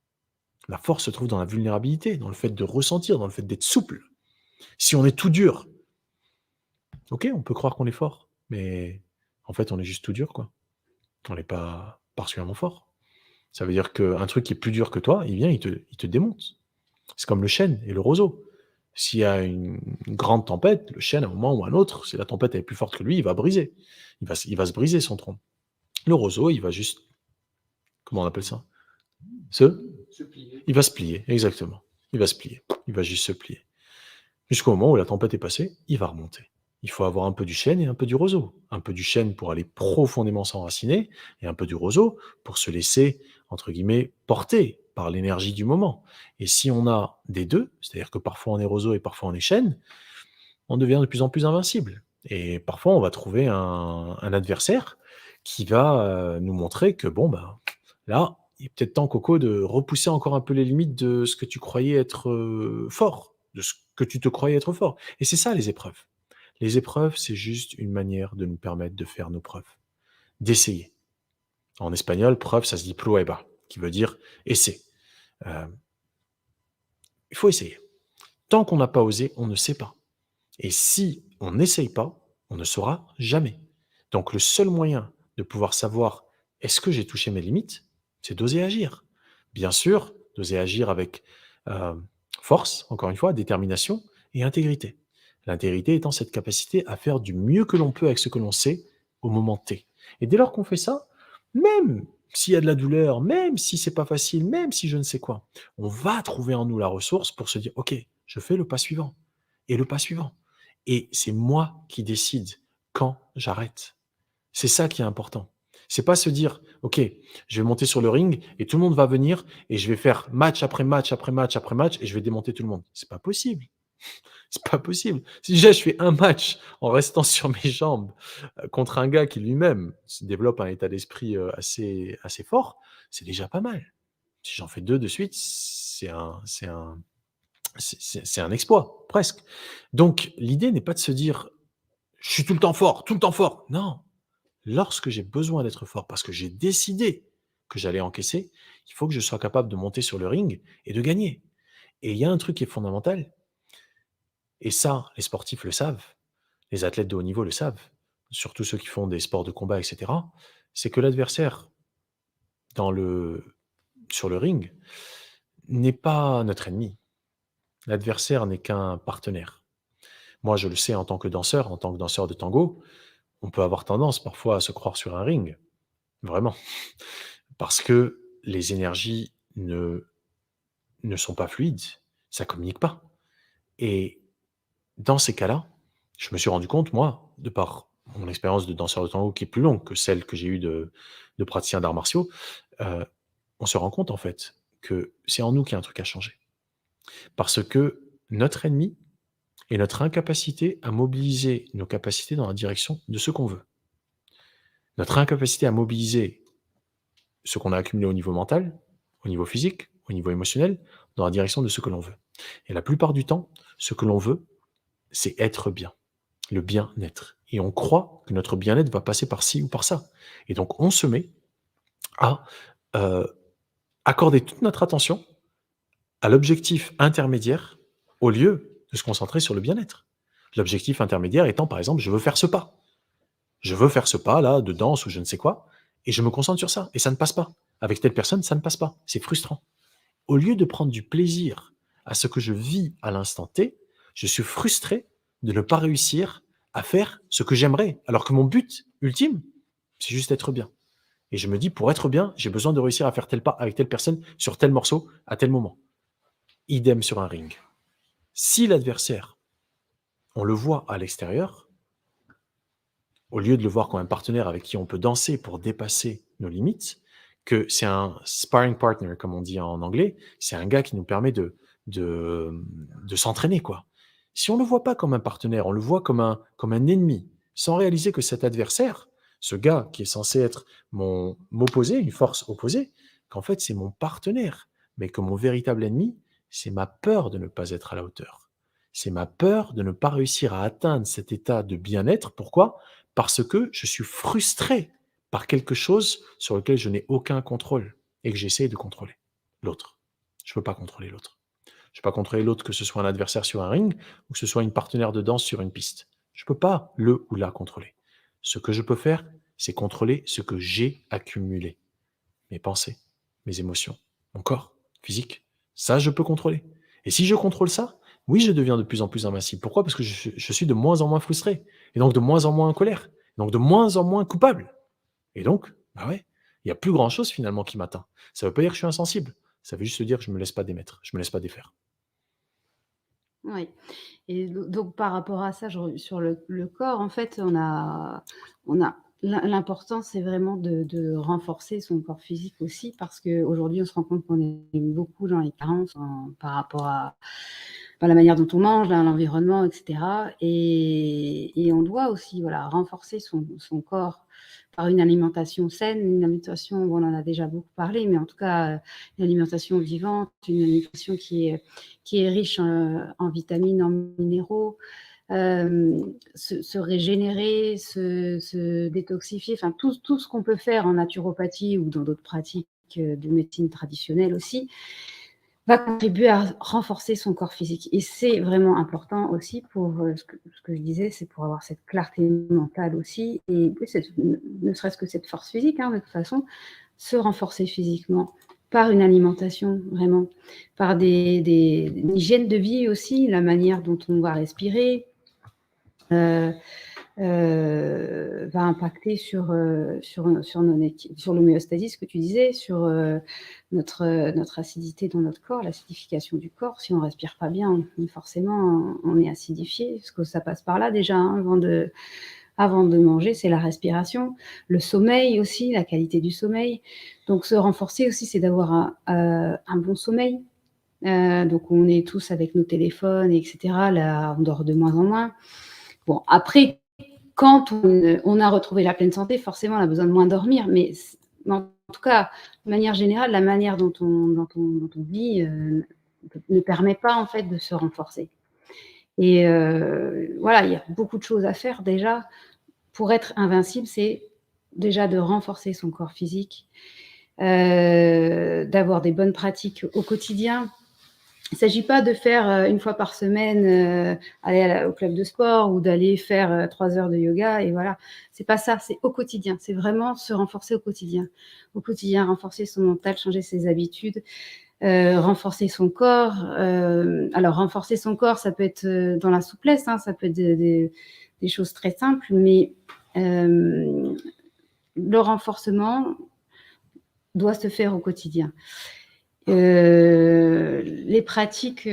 La force se trouve dans la vulnérabilité, dans le fait de ressentir, dans le fait d'être souple. Si on est tout dur, OK, on peut croire qu'on est fort, mais en fait on est juste tout dur, quoi. On n'est pas particulièrement fort. Ça veut dire qu'un truc qui est plus dur que toi, il vient, il te démonte. C'est comme le chêne et le roseau. S'il y a une grande tempête, le chêne, à un moment ou à un autre, si la tempête est plus forte que lui, il va briser. Il va se briser son tronc. Le roseau, il va juste, comment on appelle ça? Il va se plier, exactement. Il va se plier. Il va juste se plier. Jusqu'au moment où la tempête est passée, il va remonter. Il faut avoir un peu du chêne et un peu du roseau. Un peu du chêne pour aller profondément s'enraciner et un peu du roseau pour se laisser, entre guillemets, porter par l'énergie du moment. Et si on a des deux, c'est-à-dire que parfois on est roseau et parfois on est chêne, on devient de plus en plus invincible. Et parfois on va trouver un adversaire qui va nous montrer que bon, ben, là, il est peut-être temps, Coco, de repousser encore un peu les limites de ce que tu croyais être fort, de ce que tu te croyais être fort. Et c'est ça les épreuves. Les épreuves, c'est juste une manière de nous permettre de faire nos preuves, d'essayer. En espagnol, preuve, ça se dit prueba, qui veut dire essai. Euh, il faut essayer. Tant qu'on n'a pas osé, on ne sait pas. Et si on n'essaye pas, on ne saura jamais. Donc le seul moyen de pouvoir savoir est-ce que j'ai touché mes limites, c'est d'oser agir. Bien sûr, d'oser agir avec euh, force, encore une fois, détermination et intégrité. L'intégrité étant cette capacité à faire du mieux que l'on peut avec ce que l'on sait au moment T. Et dès lors qu'on fait ça, même s'il y a de la douleur, même si c'est pas facile, même si je ne sais quoi, on va trouver en nous la ressource pour se dire, OK, je fais le pas suivant et le pas suivant. Et c'est moi qui décide quand j'arrête. C'est ça qui est important. C'est pas se dire, OK, je vais monter sur le ring et tout le monde va venir et je vais faire match après match après match après match et je vais démonter tout le monde. C'est pas possible. C'est pas possible. Si déjà je fais un match en restant sur mes jambes contre un gars qui lui-même se développe un état d'esprit assez fort, c'est déjà pas mal. Si j'en fais deux de suite, c'est un exploit, presque. Donc l'idée n'est pas de se dire je suis tout le temps fort, tout le temps fort. Non. Lorsque j'ai besoin d'être fort, parce que j'ai décidé que j'allais encaisser, il faut que je sois capable de monter sur le ring et de gagner. Et il y a un truc qui est fondamental, et ça, les sportifs le savent, les athlètes de haut niveau le savent, surtout ceux qui font des sports de combat, etc., c'est que l'adversaire dans le, sur le ring n'est pas notre ennemi. L'adversaire n'est qu'un partenaire. Moi, je le sais en tant que danseur de tango, on peut avoir tendance parfois à se croire sur un ring, vraiment, parce que les énergies ne sont pas fluides, ça communique pas. Et dans ces cas-là, je me suis rendu compte, moi, de par mon expérience de danseur de tango qui est plus longue que celle que j'ai eue de praticien d'arts martiaux, heu, on se rend compte, en fait, que c'est en nous qu'il y a un truc à changer. Parce que notre ennemi est notre incapacité à mobiliser nos capacités dans la direction de ce qu'on veut. Notre incapacité à mobiliser ce qu'on a accumulé au niveau mental, au niveau physique, au niveau émotionnel, dans la direction de ce que l'on veut. Et la plupart du temps, ce que l'on veut, c'est être bien, le bien-être. Et on croit que notre bien-être va passer par ci ou par ça. Et donc, on se met à euh, accorder toute notre attention à l'objectif intermédiaire au lieu de se concentrer sur le bien-être. L'objectif intermédiaire étant, par exemple, je veux faire ce pas. Je veux faire ce pas là de danse ou je ne sais quoi, et je me concentre sur ça, et ça ne passe pas. Avec telle personne, ça ne passe pas. C'est frustrant. Au lieu de prendre du plaisir à ce que je vis à l'instant T, je suis frustré de ne pas réussir à faire ce que j'aimerais, alors que mon but ultime, c'est juste être bien. Et je me dis, pour être bien, j'ai besoin de réussir à faire tel pas avec telle personne sur tel morceau à tel moment. Idem sur un ring. Si l'adversaire, on le voit à l'extérieur, au lieu de le voir comme un partenaire avec qui on peut danser pour dépasser nos limites, que c'est un sparring partner, comme on dit en anglais, c'est un gars qui nous permet de s'entraîner, quoi. Si on ne le voit pas comme un partenaire, on le voit comme un ennemi, sans réaliser que cet adversaire, ce gars qui est censé être mon opposé, une force opposée, qu'en fait c'est mon partenaire, mais que mon véritable ennemi, c'est ma peur de ne pas être à la hauteur. C'est ma peur de ne pas réussir à atteindre cet état de bien-être. Pourquoi? Parce que je suis frustré par quelque chose sur lequel je n'ai aucun contrôle et que j'essaie de contrôler l'autre. Je ne peux pas contrôler l'autre. Je ne peux pas contrôler l'autre, que ce soit un adversaire sur un ring ou que ce soit une partenaire de danse sur une piste. Je ne peux pas le ou la contrôler. Ce que je peux faire, c'est contrôler ce que j'ai accumulé. Mes pensées, mes émotions, mon corps physique. Ça, je peux contrôler. Et si je contrôle ça, oui, je deviens de plus en plus invincible. Pourquoi? Parce que je suis de moins en moins frustré, et donc de moins en moins en colère, et donc de moins en moins coupable. Et donc, bah ouais, il n'y a plus grand-chose finalement qui m'atteint. Ça ne veut pas dire que je suis insensible. Ça veut juste dire que je ne me laisse pas démettre, je ne me laisse pas défaire. Oui. Et donc par rapport à ça, sur le corps, en fait, on a l'important, c'est vraiment de renforcer son corps physique aussi, parce qu'aujourd'hui, on se rend compte qu'on est beaucoup dans les carences par rapport à la manière dont on mange, l'environnement, etc. Et on doit aussi, voilà, renforcer son corps par une alimentation saine, une alimentation, bon, on en a déjà beaucoup parlé, mais en tout cas, une alimentation vivante, une alimentation qui est riche en vitamines, en minéraux, se régénérer, se détoxifier, enfin tout ce qu'on peut faire en naturopathie ou dans d'autres pratiques de médecine traditionnelle aussi, va contribuer à renforcer son corps physique. Et c'est vraiment important aussi pour, ce que je disais, c'est pour avoir cette clarté mentale aussi, et oui, ne serait-ce que cette force physique, hein, de toute façon, se renforcer physiquement par une alimentation, vraiment, par une hygiène de vie aussi, la manière dont on va respirer, va impacter sur l'homéostasie, ce que tu disais, sur notre acidité dans notre corps, l'acidification du corps. Si on ne respire pas bien, forcément, on est acidifié, parce que ça passe par là déjà, hein, avant de manger, c'est la respiration, le sommeil aussi, la qualité du sommeil. Donc se renforcer aussi, c'est d'avoir un bon sommeil. Donc on est tous avec nos téléphones, etc. Là, on dort de moins en moins. Bon, après, quand on a retrouvé la pleine santé, forcément, on a besoin de moins dormir. Mais en tout cas, de manière générale, la manière dont on vit ne permet pas en fait de se renforcer. Et voilà, il y a beaucoup de choses à faire déjà. Pour être invincible, c'est déjà de renforcer son corps physique, d'avoir des bonnes pratiques au quotidien. Il ne s'agit pas de faire une fois par semaine, aller au club de sport ou d'aller faire 3 heures de yoga et voilà. C'est pas ça, c'est au quotidien. C'est vraiment se renforcer au quotidien. Au quotidien, renforcer son mental, changer ses habitudes, renforcer son corps. Alors, renforcer son corps, ça peut être dans la souplesse, hein, ça peut être des choses très simples, mais le renforcement doit se faire au quotidien. Les pratiques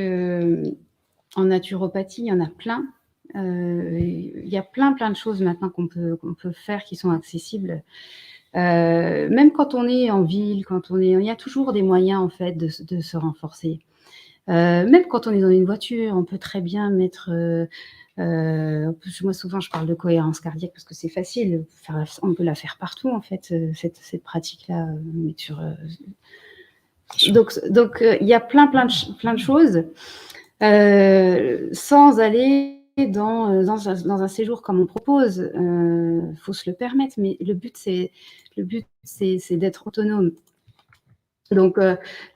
en naturopathie, il y en a plein. Il y a plein de choses maintenant qu'on peut faire qui sont accessibles. Même quand on est en ville, il y a toujours des moyens en fait de se renforcer. Même quand on est dans une voiture, on peut très bien mettre. Moi, souvent, je parle de cohérence cardiaque parce que c'est facile. On peut la faire partout en fait, cette pratique-là. Donc, il y a plein de choses. Sans aller dans un séjour comme on propose, faut se le permettre, mais le but c'est d'être autonome. Donc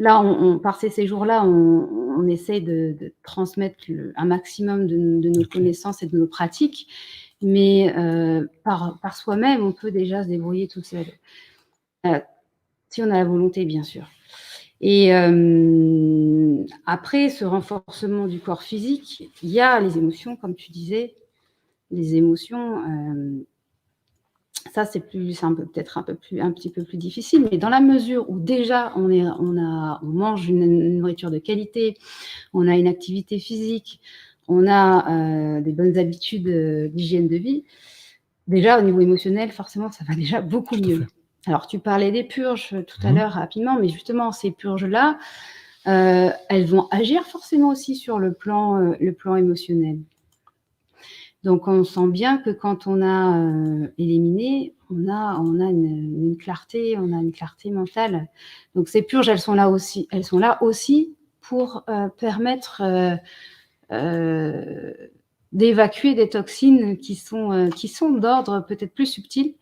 là, par ces séjours-là, on essaie de transmettre un maximum de nos connaissances et de nos pratiques, mais par soi-même, on peut déjà se débrouiller tout seul. Si on a la volonté, bien sûr. Et après ce renforcement du corps physique, il y a les émotions, comme tu disais. Les émotions, ça c'est peut-être un petit peu plus difficile, mais dans la mesure où déjà on mange une nourriture de qualité, on a une activité physique, on a des bonnes habitudes d'hygiène de vie, déjà au niveau émotionnel, forcément, ça va déjà beaucoup mieux. Alors, tu parlais des purges tout à l'heure rapidement, mais justement, ces purges-là, elles vont agir forcément aussi sur le plan émotionnel. Donc, on sent bien que quand on a éliminé, on a une clarté, on a une clarté mentale. Donc, ces purges, elles sont là aussi pour permettre d'évacuer des toxines qui sont d'ordre peut-être plus subtil,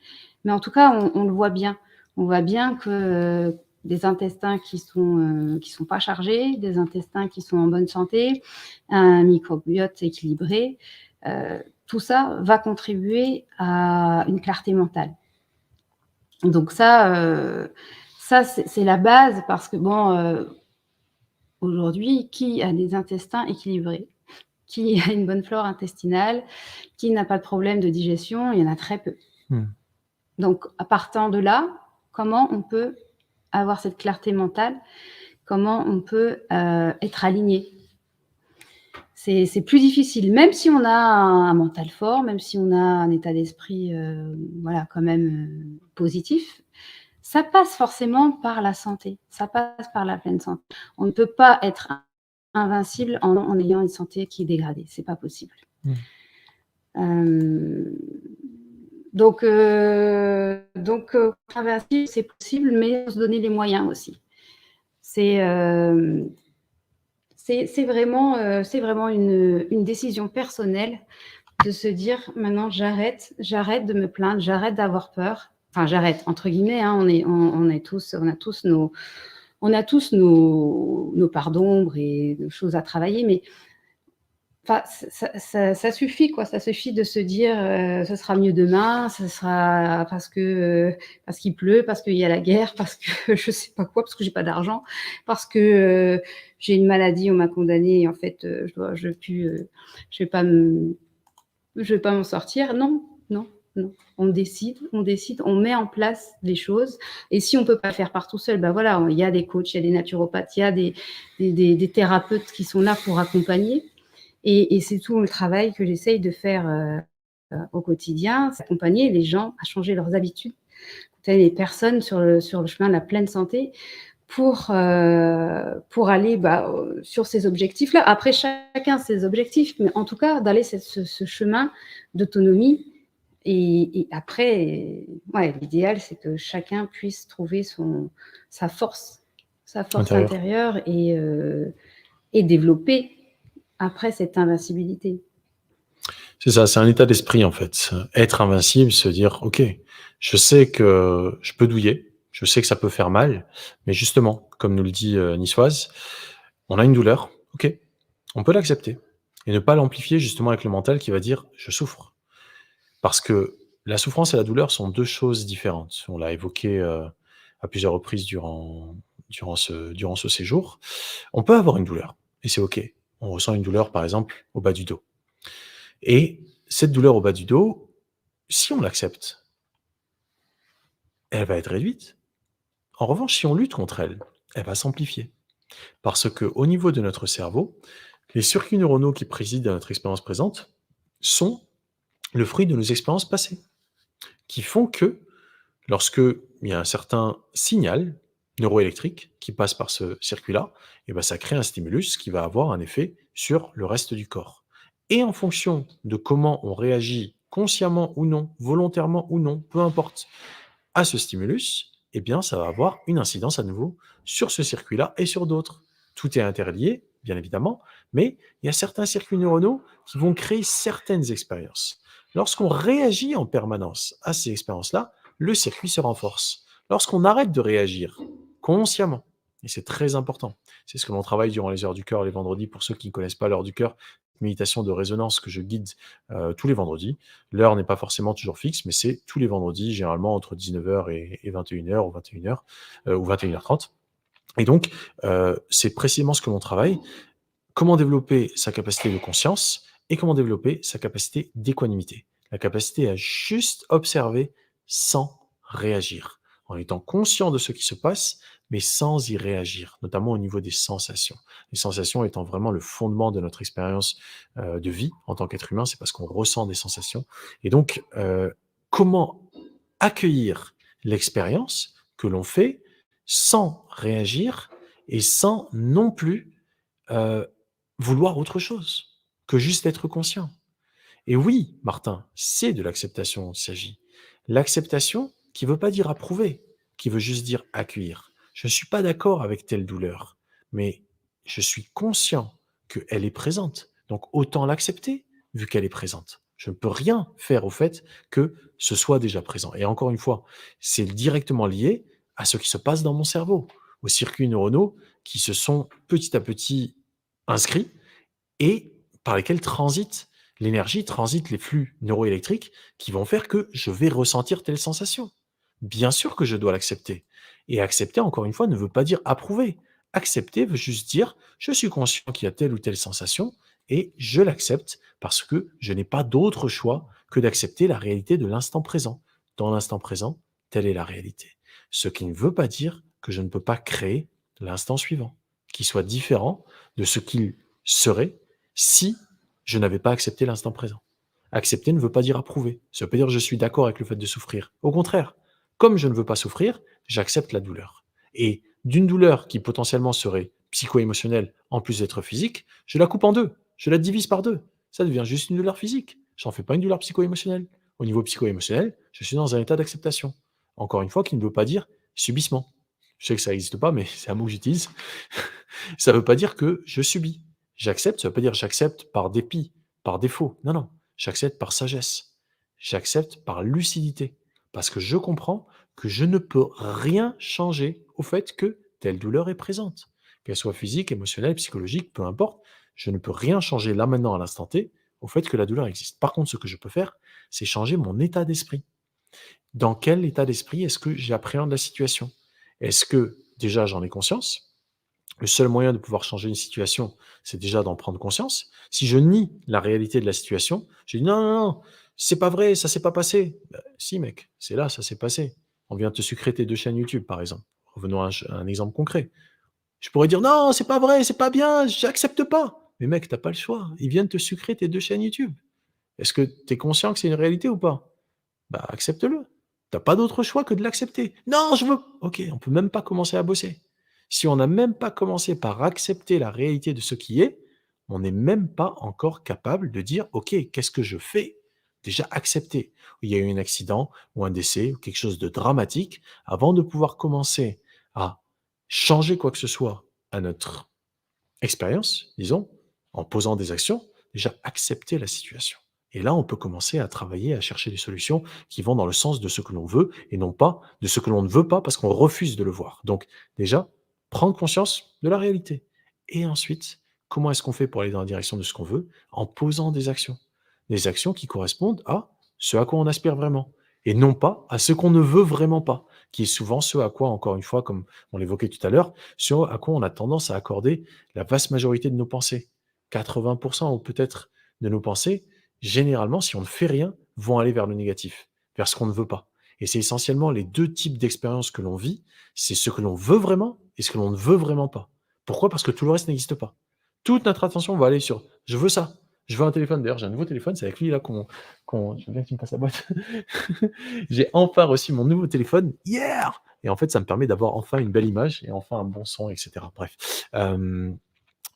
mais en tout cas, on le voit bien. On voit bien que des intestins qui sont pas chargés, des intestins qui sont en bonne santé, un microbiote équilibré, tout ça va contribuer à une clarté mentale. Donc ça c'est la base parce que aujourd'hui, qui a des intestins équilibrés? Qui a une bonne flore intestinale, qui n'a pas de problème de digestion, il y en a très peu. Donc, à partant de là, comment on peut avoir cette clarté mentale? Comment on peut être aligné? C'est plus difficile, même si on a un mental fort, même si on a un état d'esprit quand même positif, ça passe forcément par la santé, ça passe par la pleine santé. On ne peut pas être invincible en ayant une santé qui est dégradée, c'est pas possible. Donc invincible, c'est possible, mais se donner les moyens aussi. C'est vraiment une décision personnelle de se dire maintenant j'arrête de me plaindre, j'arrête d'avoir peur. Enfin, j'arrête entre guillemets. Hein, on a tous nos parts d'ombre et de choses à travailler, mais ça suffit quoi. Ça suffit de se dire ce sera mieux demain, ce sera parce qu'il pleut, parce qu'il y a la guerre, parce que je sais pas quoi, parce que j'ai pas d'argent, parce que j'ai une maladie, on m'a condamnée et en fait je vais pas m'en sortir. Non. On décide, on met en place les choses. Et si on peut pas faire par tout seul, voilà, il y a des coachs, il y a des naturopathes, il y a des thérapeutes qui sont là pour accompagner. Et c'est tout le travail que j'essaye de faire au quotidien, c'est accompagner les gens à changer leurs habitudes, les personnes sur le chemin de la pleine santé pour aller sur ces objectifs-là. Après, chacun ses objectifs, mais en tout cas, d'aller ce chemin d'autonomie. Et après, l'idéal, c'est que chacun puisse trouver sa force intérieure et développer après cette invincibilité. C'est ça, c'est un état d'esprit en fait. Être invincible, se dire, ok, je sais que je peux douiller, je sais que ça peut faire mal, mais justement, comme nous le dit Niçoise, on a une douleur, ok, on peut l'accepter et ne pas l'amplifier justement avec le mental qui va dire, je souffre. Parce que la souffrance et la douleur sont deux choses différentes. On l'a évoqué à plusieurs reprises durant ce séjour. On peut avoir une douleur et c'est ok. On ressent une douleur par exemple au bas du dos. Et cette douleur au bas du dos, si on l'accepte, elle va être réduite. En revanche, si on lutte contre elle, elle va s'amplifier. Parce qu'au niveau de notre cerveau, les circuits neuronaux qui président à notre expérience présente sont le fruit de nos expériences passées, qui font que lorsque il y a un certain signal neuroélectrique qui passe par ce circuit-là, et ben ça crée un stimulus qui va avoir un effet sur le reste du corps. Et en fonction de comment on réagit consciemment ou non, volontairement ou non, peu importe, à ce stimulus, eh bien, ça va avoir une incidence à nouveau sur ce circuit-là et sur d'autres. Tout est interlié, bien évidemment, mais il y a certains circuits neuronaux qui vont créer certaines expériences. Lorsqu'on réagit en permanence à ces expériences-là, le circuit se renforce. Lorsqu'on arrête de réagir consciemment, et c'est très important, c'est ce que l'on travaille durant les heures du cœur les vendredis, pour ceux qui ne connaissent pas l'heure du cœur, méditation de résonance que je guide tous les vendredis. L'heure n'est pas forcément toujours fixe, mais c'est tous les vendredis, généralement entre 19h et 21h ou 21h ou 21h30. Et donc, c'est précisément ce que l'on travaille. Comment développer sa capacité de conscience et comment développer sa capacité d'équanimité. La capacité à juste observer sans réagir, en étant conscient de ce qui se passe, mais sans y réagir, notamment au niveau des sensations. Les sensations étant vraiment le fondement de notre expérience de vie en tant qu'être humain, c'est parce qu'on ressent des sensations. Et donc, comment accueillir l'expérience que l'on fait sans réagir et sans non plus vouloir autre chose que juste être conscient. Et oui, Martin, c'est de l'acceptation dont il s'agit. L'acceptation qui ne veut pas dire approuver, qui veut juste dire accueillir. Je ne suis pas d'accord avec telle douleur, mais je suis conscient qu'elle est présente. Donc autant l'accepter vu qu'elle est présente. Je ne peux rien faire au fait que ce soit déjà présent. Et encore une fois, c'est directement lié à ce qui se passe dans mon cerveau, aux circuits neuronaux qui se sont petit à petit inscrits et par lesquels transite l'énergie, transite les flux neuroélectriques qui vont faire que je vais ressentir telle sensation. Bien sûr que je dois l'accepter. Et accepter, encore une fois, ne veut pas dire approuver. Accepter veut juste dire je suis conscient qu'il y a telle ou telle sensation et je l'accepte parce que je n'ai pas d'autre choix que d'accepter la réalité de l'instant présent. Dans l'instant présent, telle est la réalité. Ce qui ne veut pas dire que je ne peux pas créer l'instant suivant, qui soit différent de ce qu'il serait si je n'avais pas accepté l'instant présent. Accepter ne veut pas dire approuver. Ça veut pas dire je suis d'accord avec le fait de souffrir. Au contraire, comme je ne veux pas souffrir, j'accepte la douleur. Et d'une douleur qui potentiellement serait psycho-émotionnelle en plus d'être physique, je la coupe en deux, je la divise par deux. Ça devient juste une douleur physique. J'en fais pas une douleur psycho-émotionnelle. Au niveau psycho-émotionnel, je suis dans un état d'acceptation. Encore une fois, qui ne veut pas dire subissement. Je sais que ça n'existe pas, mais c'est un mot que j'utilise. Ça ne veut pas dire que je subis. J'accepte, ça ne veut pas dire j'accepte par dépit, par défaut. Non, non. J'accepte par sagesse. J'accepte par lucidité. Parce que je comprends que je ne peux rien changer au fait que telle douleur est présente. Qu'elle soit physique, émotionnelle, psychologique, peu importe. Je ne peux rien changer là maintenant à l'instant T au fait que la douleur existe. Par contre, ce que je peux faire, c'est changer mon état d'esprit. Dans quel état d'esprit est-ce que j'appréhende la situation? Est-ce que déjà j'en ai conscience? Le seul moyen de pouvoir changer une situation, c'est déjà d'en prendre conscience. Si je nie la réalité de la situation, je dis non, non, non, c'est pas vrai, ça s'est pas passé. Si, mec, c'est là, ça s'est passé. On vient de te sucrer tes 2 chaînes YouTube, par exemple. Revenons à un exemple concret. Je pourrais dire non, c'est pas vrai, c'est pas bien, j'accepte pas. Mais mec, t'as pas le choix. Ils viennent te sucrer tes 2 chaînes YouTube. Est-ce que tu es conscient que c'est une réalité ou pas? Bah, accepte-le. Tu as pas d'autre choix que de l'accepter. «Non, je veux» OK, on peut même pas commencer à bosser. Si on n'a même pas commencé par accepter la réalité de ce qui est, on n'est même pas encore capable de dire: «OK, qu'est-ce que je fais?» Déjà accepter. Il y a eu un accident ou un décès ou quelque chose de dramatique avant de pouvoir commencer à changer quoi que ce soit à notre expérience, disons, en posant des actions, déjà accepter la situation. Et là, on peut commencer à travailler, à chercher des solutions qui vont dans le sens de ce que l'on veut et non pas de ce que l'on ne veut pas parce qu'on refuse de le voir. Donc, déjà, prendre conscience de la réalité. Et ensuite, comment est-ce qu'on fait pour aller dans la direction de ce qu'on veut? En posant des actions. Des actions qui correspondent à ce à quoi on aspire vraiment. Et non pas à ce qu'on ne veut vraiment pas, qui est souvent ce à quoi, encore une fois, comme on l'évoquait tout à l'heure, ce à quoi on a tendance à accorder la vaste majorité de nos pensées. 80 ou peut-être de nos pensées, généralement, si on ne fait rien, vont aller vers le négatif, vers ce qu'on ne veut pas. Et c'est essentiellement les 2 types d'expériences que l'on vit, c'est ce que l'on veut vraiment et ce que l'on ne veut vraiment pas. Pourquoi? Parce que tout le reste n'existe pas. Toute notre attention va aller sur: «Je veux ça, je veux un téléphone». D'ailleurs, j'ai un nouveau téléphone, c'est avec lui là je veux bien que tu me passes la boîte. J'ai enfin reçu mon nouveau téléphone hier et en fait, ça me permet d'avoir enfin une belle image et enfin un bon son et cetera. Bref,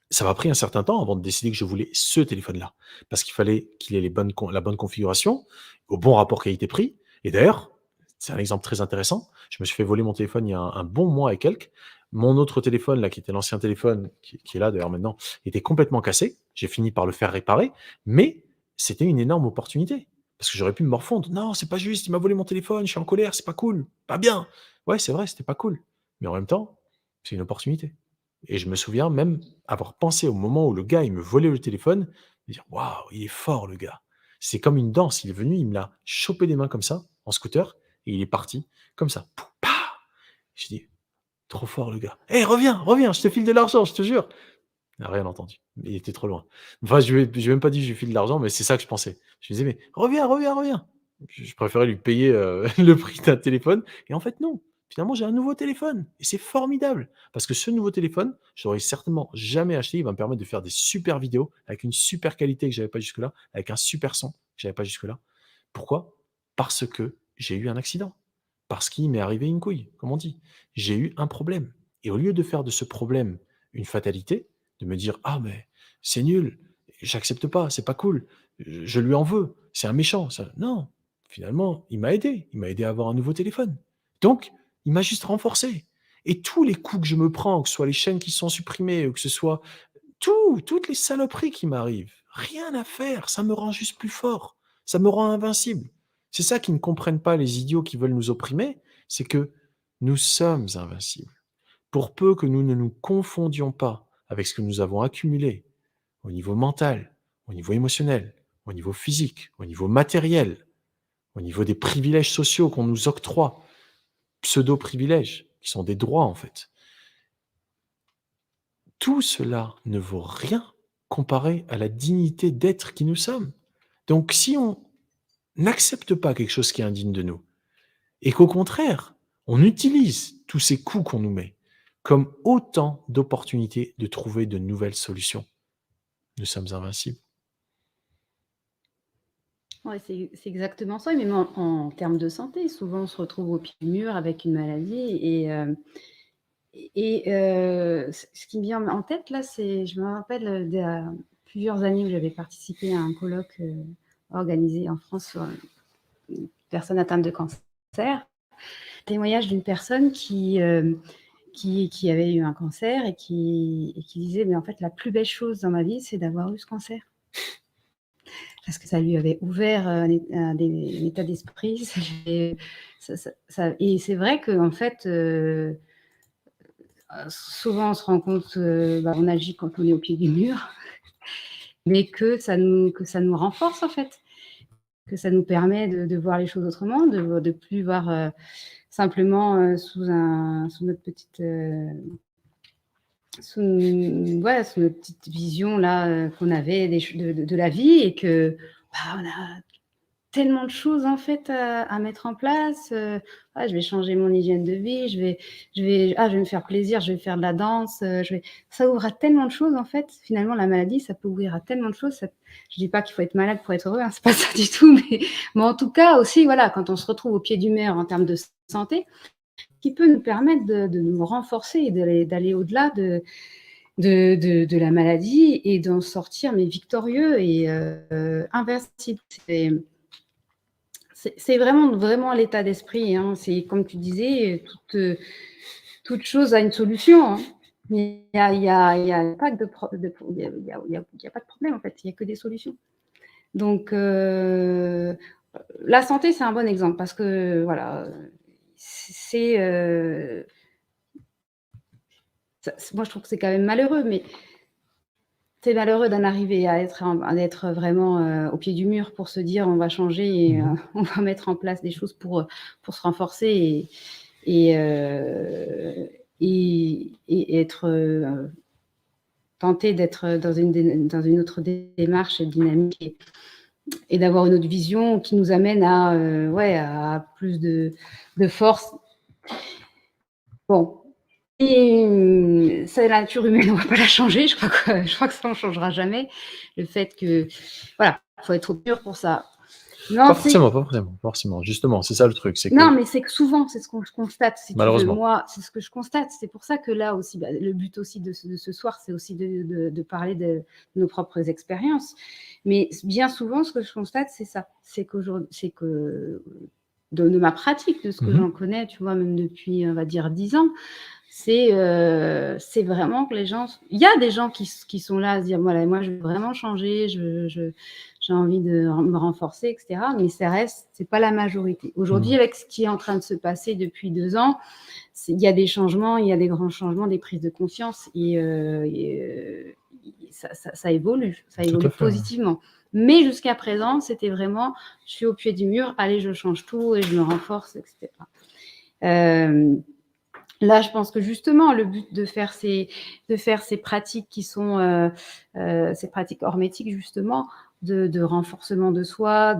ça m'a pris un certain temps avant de décider que je voulais ce téléphone-là. Parce qu'il fallait qu'il ait la bonne configuration, au bon rapport qualité-prix. Et d'ailleurs, c'est un exemple très intéressant. Je me suis fait voler mon téléphone il y a un bon mois et quelques. Mon autre téléphone, là, qui était l'ancien téléphone, qui est là d'ailleurs maintenant, était complètement cassé. J'ai fini par le faire réparer, mais c'était une énorme opportunité. Parce que j'aurais pu me morfondre. Non, c'est pas juste, il m'a volé mon téléphone, je suis en colère, c'est pas cool, pas bien. Ouais, c'est vrai, c'était pas cool. Mais en même temps, c'est une opportunité. Et je me souviens même avoir pensé au moment où le gars, il me volait le téléphone, me dire: «Waouh, il est fort le gars». C'est comme une danse, il est venu, il me l'a chopé des mains comme ça, en scooter et il est parti comme ça. Pouf, pa! J'ai dit: «Trop fort le gars. Hé, reviens, reviens, je te file de l'argent, je te jure». Il n'a rien entendu. Il était trop loin. Enfin, je lui ai même pas dit: «Je lui file de l'argent», mais c'est ça que je pensais. Je me disais: «Mais reviens, reviens, reviens». Je préférais lui payer, le prix d'un téléphone et en fait non. Finalement, j'ai un nouveau téléphone et c'est formidable parce que ce nouveau téléphone, je l'aurais certainement jamais acheté. Il va me permettre de faire des super vidéos avec une super qualité que j'avais pas jusque-là, avec un super son que j'avais pas jusque-là. Pourquoi? Parce que j'ai eu un accident. Parce qu'il m'est arrivé une couille, comme on dit. J'ai eu un problème et au lieu de faire de ce problème une fatalité, de me dire: «Ah mais c'est nul, j'accepte pas, c'est pas cool, je lui en veux, c'est un méchant, ça». Non, finalement, il m'a aidé à avoir un nouveau téléphone. Donc, il m'a juste renforcé et tous les coups que je me prends, que ce soit les chaînes qui sont supprimées ou que ce soit toutes les saloperies qui m'arrivent, rien à faire, ça me rend juste plus fort, ça me rend invincible. C'est ça qu'ils ne comprennent pas les idiots qui veulent nous opprimer, c'est que nous sommes invincibles. Pour peu que nous ne nous confondions pas avec ce que nous avons accumulé au niveau mental, au niveau émotionnel, au niveau physique, au niveau matériel, au niveau des privilèges sociaux qu'on nous octroie, pseudo-privilèges, qui sont des droits en fait. Tout cela ne vaut rien comparé à la dignité d'être qui nous sommes. Donc si on n'accepte pas quelque chose qui est indigne de nous et qu'au contraire, on utilise tous ces coups qu'on nous met comme autant d'opportunités de trouver de nouvelles solutions, nous sommes invincibles. Ouais, c'est exactement ça, et même en termes de santé, souvent on se retrouve au pied du mur avec une maladie ce qui me vient en tête là, c'est je me rappelle, d'il y a plusieurs années où j'avais participé à un colloque, organisé en France sur, une personne atteinte de cancer. Témoignage d'une personne qui avait eu un cancer et qui disait: «Mais en fait, la plus belle chose dans ma vie, c'est d'avoir eu ce cancer». Parce que ça lui avait ouvert, un état d'esprit, et c'est vrai qu'en fait, souvent on se rend compte, on agit quand on est au pied du mur, mais que ça nous renforce en fait, que ça nous permet de voir les choses autrement, de plus voir, simplement, sous notre petite, voilà, sous notre petite vision là, qu'on avait des ch de la vie, et que, on a tellement de choses en fait à mettre en place. Je vais changer mon hygiène de vie, je vais me faire plaisir, je vais faire de la danse, ça ouvre à tellement de choses en fait. Finalement, la maladie, ça peut ouvrir à tellement de choses. Je dis pas qu'il faut être malade pour être heureux, hein, c'est pas ça du tout, mais en tout cas aussi, voilà, quand on se retrouve au pied du mur en termes de santé, qui peut nous permettre de nous renforcer et d'aller au-delà de la maladie et d'en sortir mais victorieux et invincible. C'est vraiment l'état d'esprit, hein. C'est comme tu disais, toute chose a une solution, hein. Il y a pas de problème en fait, il y a que des solutions. Donc la santé, c'est un bon exemple parce que voilà, moi je trouve que c'est quand même malheureux, mais c'est malheureux d'en arriver à être vraiment au pied du mur pour se dire on va changer et on va mettre en place des choses pour se renforcer et être tenté d'être dans une autre démarche et dynamique et d'avoir une autre vision qui nous amène à plus de force. Bon. Et c'est la nature humaine, on va pas la changer. Je crois que ça on changera jamais. Le fait que voilà, faut être au pur pour ça. Non, pas forcément. Justement, c'est ça le truc. Non, mais c'est que souvent, c'est ce qu'on constate. Si malheureusement. Tu veux, moi, c'est ce que je constate. C'est pour ça que là aussi, le but aussi de ce soir, c'est aussi de parler de nos propres expériences. Mais bien souvent, ce que je constate, c'est ça. C'est que de ma pratique, de ce que j'en connais, tu vois, même depuis, on va dire, 10 ans, c'est vraiment que les gens... Il y a des gens qui sont là à se dire, voilà, moi, je veux vraiment changer, j'ai envie de me renforcer, etc. Mais c'est pas la majorité. Aujourd'hui, avec ce qui est en train de se passer depuis 2 ans, il y a des changements, il y a des grands changements, des prises de conscience, et ça évolue positivement. Mais jusqu'à présent, c'était vraiment, je suis au pied du mur, allez, je change tout et je me renforce, etc. Là, je pense que justement, le but de faire ces pratiques qui sont ces pratiques hormétiques, justement, de renforcement de soi,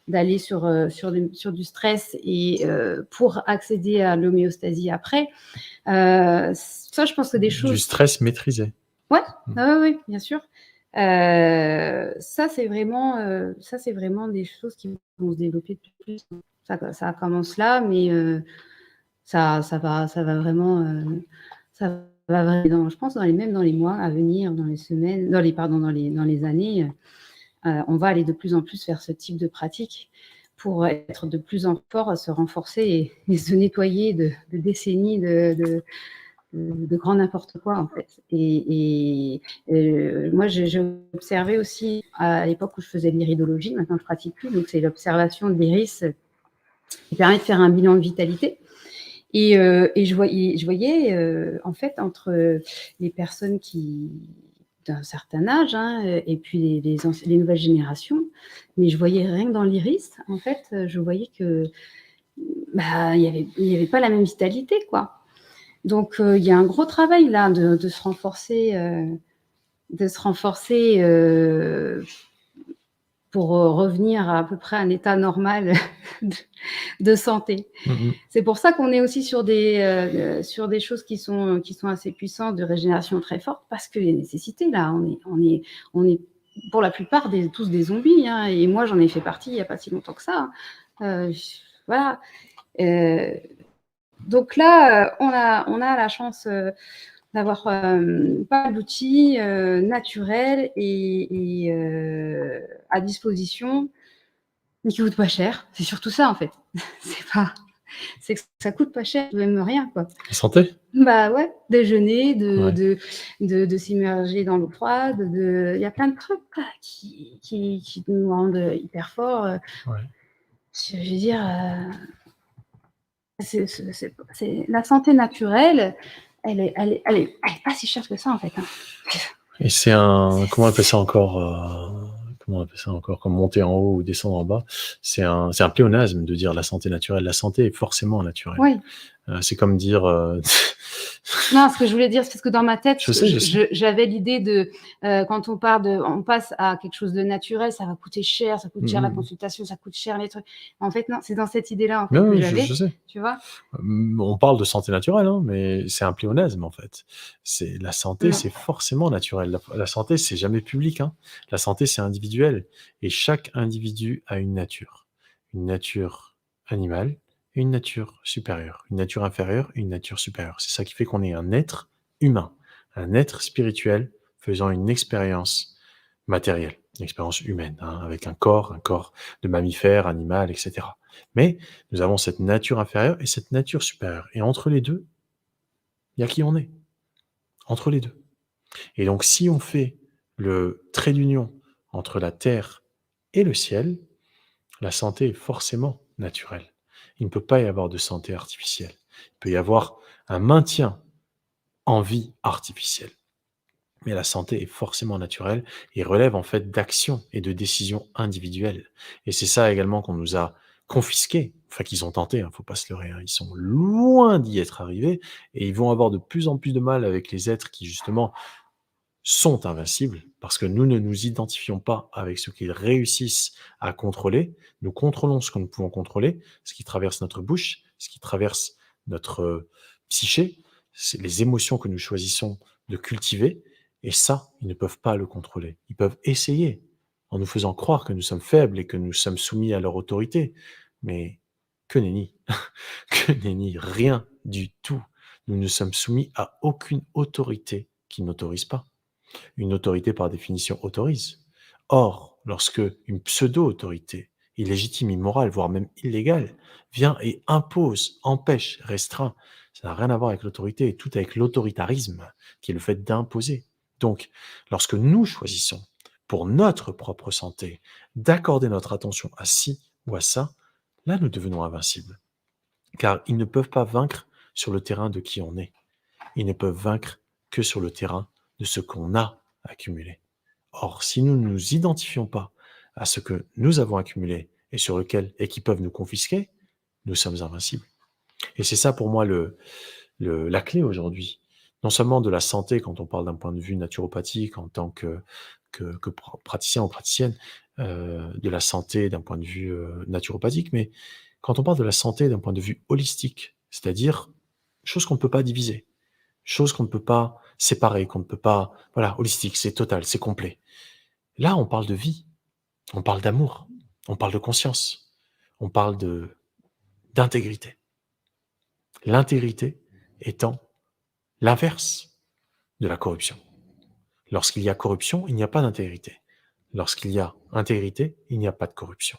d'aller sur du stress et pour accéder à l'homéostasie après. Ça, je pense que des choses... Du stress maîtrisé. Ouais, oui, bien sûr. Ça, c'est vraiment des choses qui vont se développer de plus. Ça commence là, mais ça va vraiment, je pense, même dans les mois à venir, dans les semaines, dans les années, on va aller de plus en plus vers ce type de pratique pour être de plus en plus à se renforcer et se nettoyer de décennies de grand n'importe quoi, en fait. Et moi, j'ai observé aussi à l'époque où je faisais de l'iridologie, maintenant je pratique plus, donc c'est l'observation de l'iris qui permet de faire un bilan de vitalité. Et je voyais en fait, entre les personnes d'un certain âge, et puis les nouvelles générations, mais je voyais rien que dans l'iris, en fait, je voyais que il y avait pas la même vitalité, quoi. Donc, il y a un gros travail là de se renforcer pour revenir à peu près à un état normal de santé. C'est pour ça qu'on est aussi sur des choses qui sont assez puissantes, de régénération très forte, parce qu'il y a nécessité là. On est pour la plupart tous des zombies, et moi j'en ai fait partie il n'y a pas si longtemps que ça. Voilà. Donc là, on a la chance d'avoir pas d'outils naturels et à disposition, mais qui coûtent pas cher. C'est surtout ça, en fait. C'est que ça coûte pas cher, même rien, quoi. La santé ? Bah ouais, déjeuner, de s'immerger dans l'eau froide, il y a plein de trucs là, qui nous rendent hyper forts. Je veux dire... c'est la santé naturelle, elle est pas si chère que ça, en fait. Et c'est comment on appelle ça encore comme monter en haut ou descendre en bas. C'est un pléonasme de dire la santé naturelle. La santé est forcément naturelle. Oui. C'est comme dire... Non, ce que je voulais dire, c'est parce que dans ma tête, Je sais. j'avais l'idée de quand on passe à quelque chose de naturel, ça va coûter cher, ça coûte cher la consultation, ça coûte cher les trucs. En fait, non, c'est dans cette idée-là en fait Non, que oui, j'avais, je sais. tu vois. On parle de santé naturelle, hein, mais c'est un pléonasme en fait. La santé, c'est forcément naturel. La santé, c'est jamais public, hein. La santé, c'est individuel. Et chaque individu a une nature animale et une nature supérieure, une nature inférieure et une nature supérieure. C'est ça qui fait qu'on est un être humain, un être spirituel faisant une expérience matérielle, une expérience humaine, hein, avec un corps de mammifère, animal, etc. Mais nous avons cette nature inférieure et cette nature supérieure. Et entre les deux, il y a qui on est. Entre les deux. Et donc, si on fait le trait d'union entre la terre et le ciel, la santé est forcément naturelle. Il ne peut pas y avoir de santé artificielle. Il peut y avoir un maintien en vie artificielle. Mais la santé est forcément naturelle et relève en fait d'actions et de décisions individuelles. Et c'est ça également qu'on nous a confisqué, enfin qu'ils ont tenté, faut pas se leurrer, ils sont loin d'y être arrivés et ils vont avoir de plus en plus de mal avec les êtres qui justement sont invincibles parce que nous ne nous identifions pas avec ce qu'ils réussissent à contrôler. Nous contrôlons ce que nous pouvons contrôler, ce qui traverse notre bouche, ce qui traverse notre psyché, c'est les émotions que nous choisissons de cultiver. Et ça, ils ne peuvent pas le contrôler. Ils peuvent essayer en nous faisant croire que nous sommes faibles et que nous sommes soumis à leur autorité. Mais que nenni, que nenni, rien du tout. Nous ne sommes soumis à aucune autorité qui n'autorise pas. Une autorité, par définition, autorise. Or, lorsque une pseudo-autorité, illégitime, immorale, voire même illégale, vient et impose, empêche, restreint, ça n'a rien à voir avec l'autorité, et tout avec l'autoritarisme, qui est le fait d'imposer. Donc, lorsque nous choisissons, pour notre propre santé, d'accorder notre attention à ci ou à ça, là, nous devenons invincibles. Car ils ne peuvent pas vaincre sur le terrain de qui on est. Ils ne peuvent vaincre que sur le terrain de ce qu'on a accumulé. Or, si nous ne nous identifions pas à ce que nous avons accumulé et sur lequel et qui peuvent nous confisquer, nous sommes invincibles. Et c'est ça pour moi la clé aujourd'hui. Non seulement de la santé quand on parle d'un point de vue naturopathique en tant que praticien ou praticienne, de la santé d'un point de vue naturopathique, mais quand on parle de la santé d'un point de vue holistique, c'est-à-dire chose qu'on ne peut pas diviser, chose qu'on ne peut pas séparer, qu'on ne peut pas... Voilà, holistique, c'est total, c'est complet. Là, on parle de vie, on parle d'amour, on parle de conscience, on parle d'intégrité. L'intégrité étant l'inverse de la corruption. Lorsqu'il y a corruption, il n'y a pas d'intégrité. Lorsqu'il y a intégrité, il n'y a pas de corruption.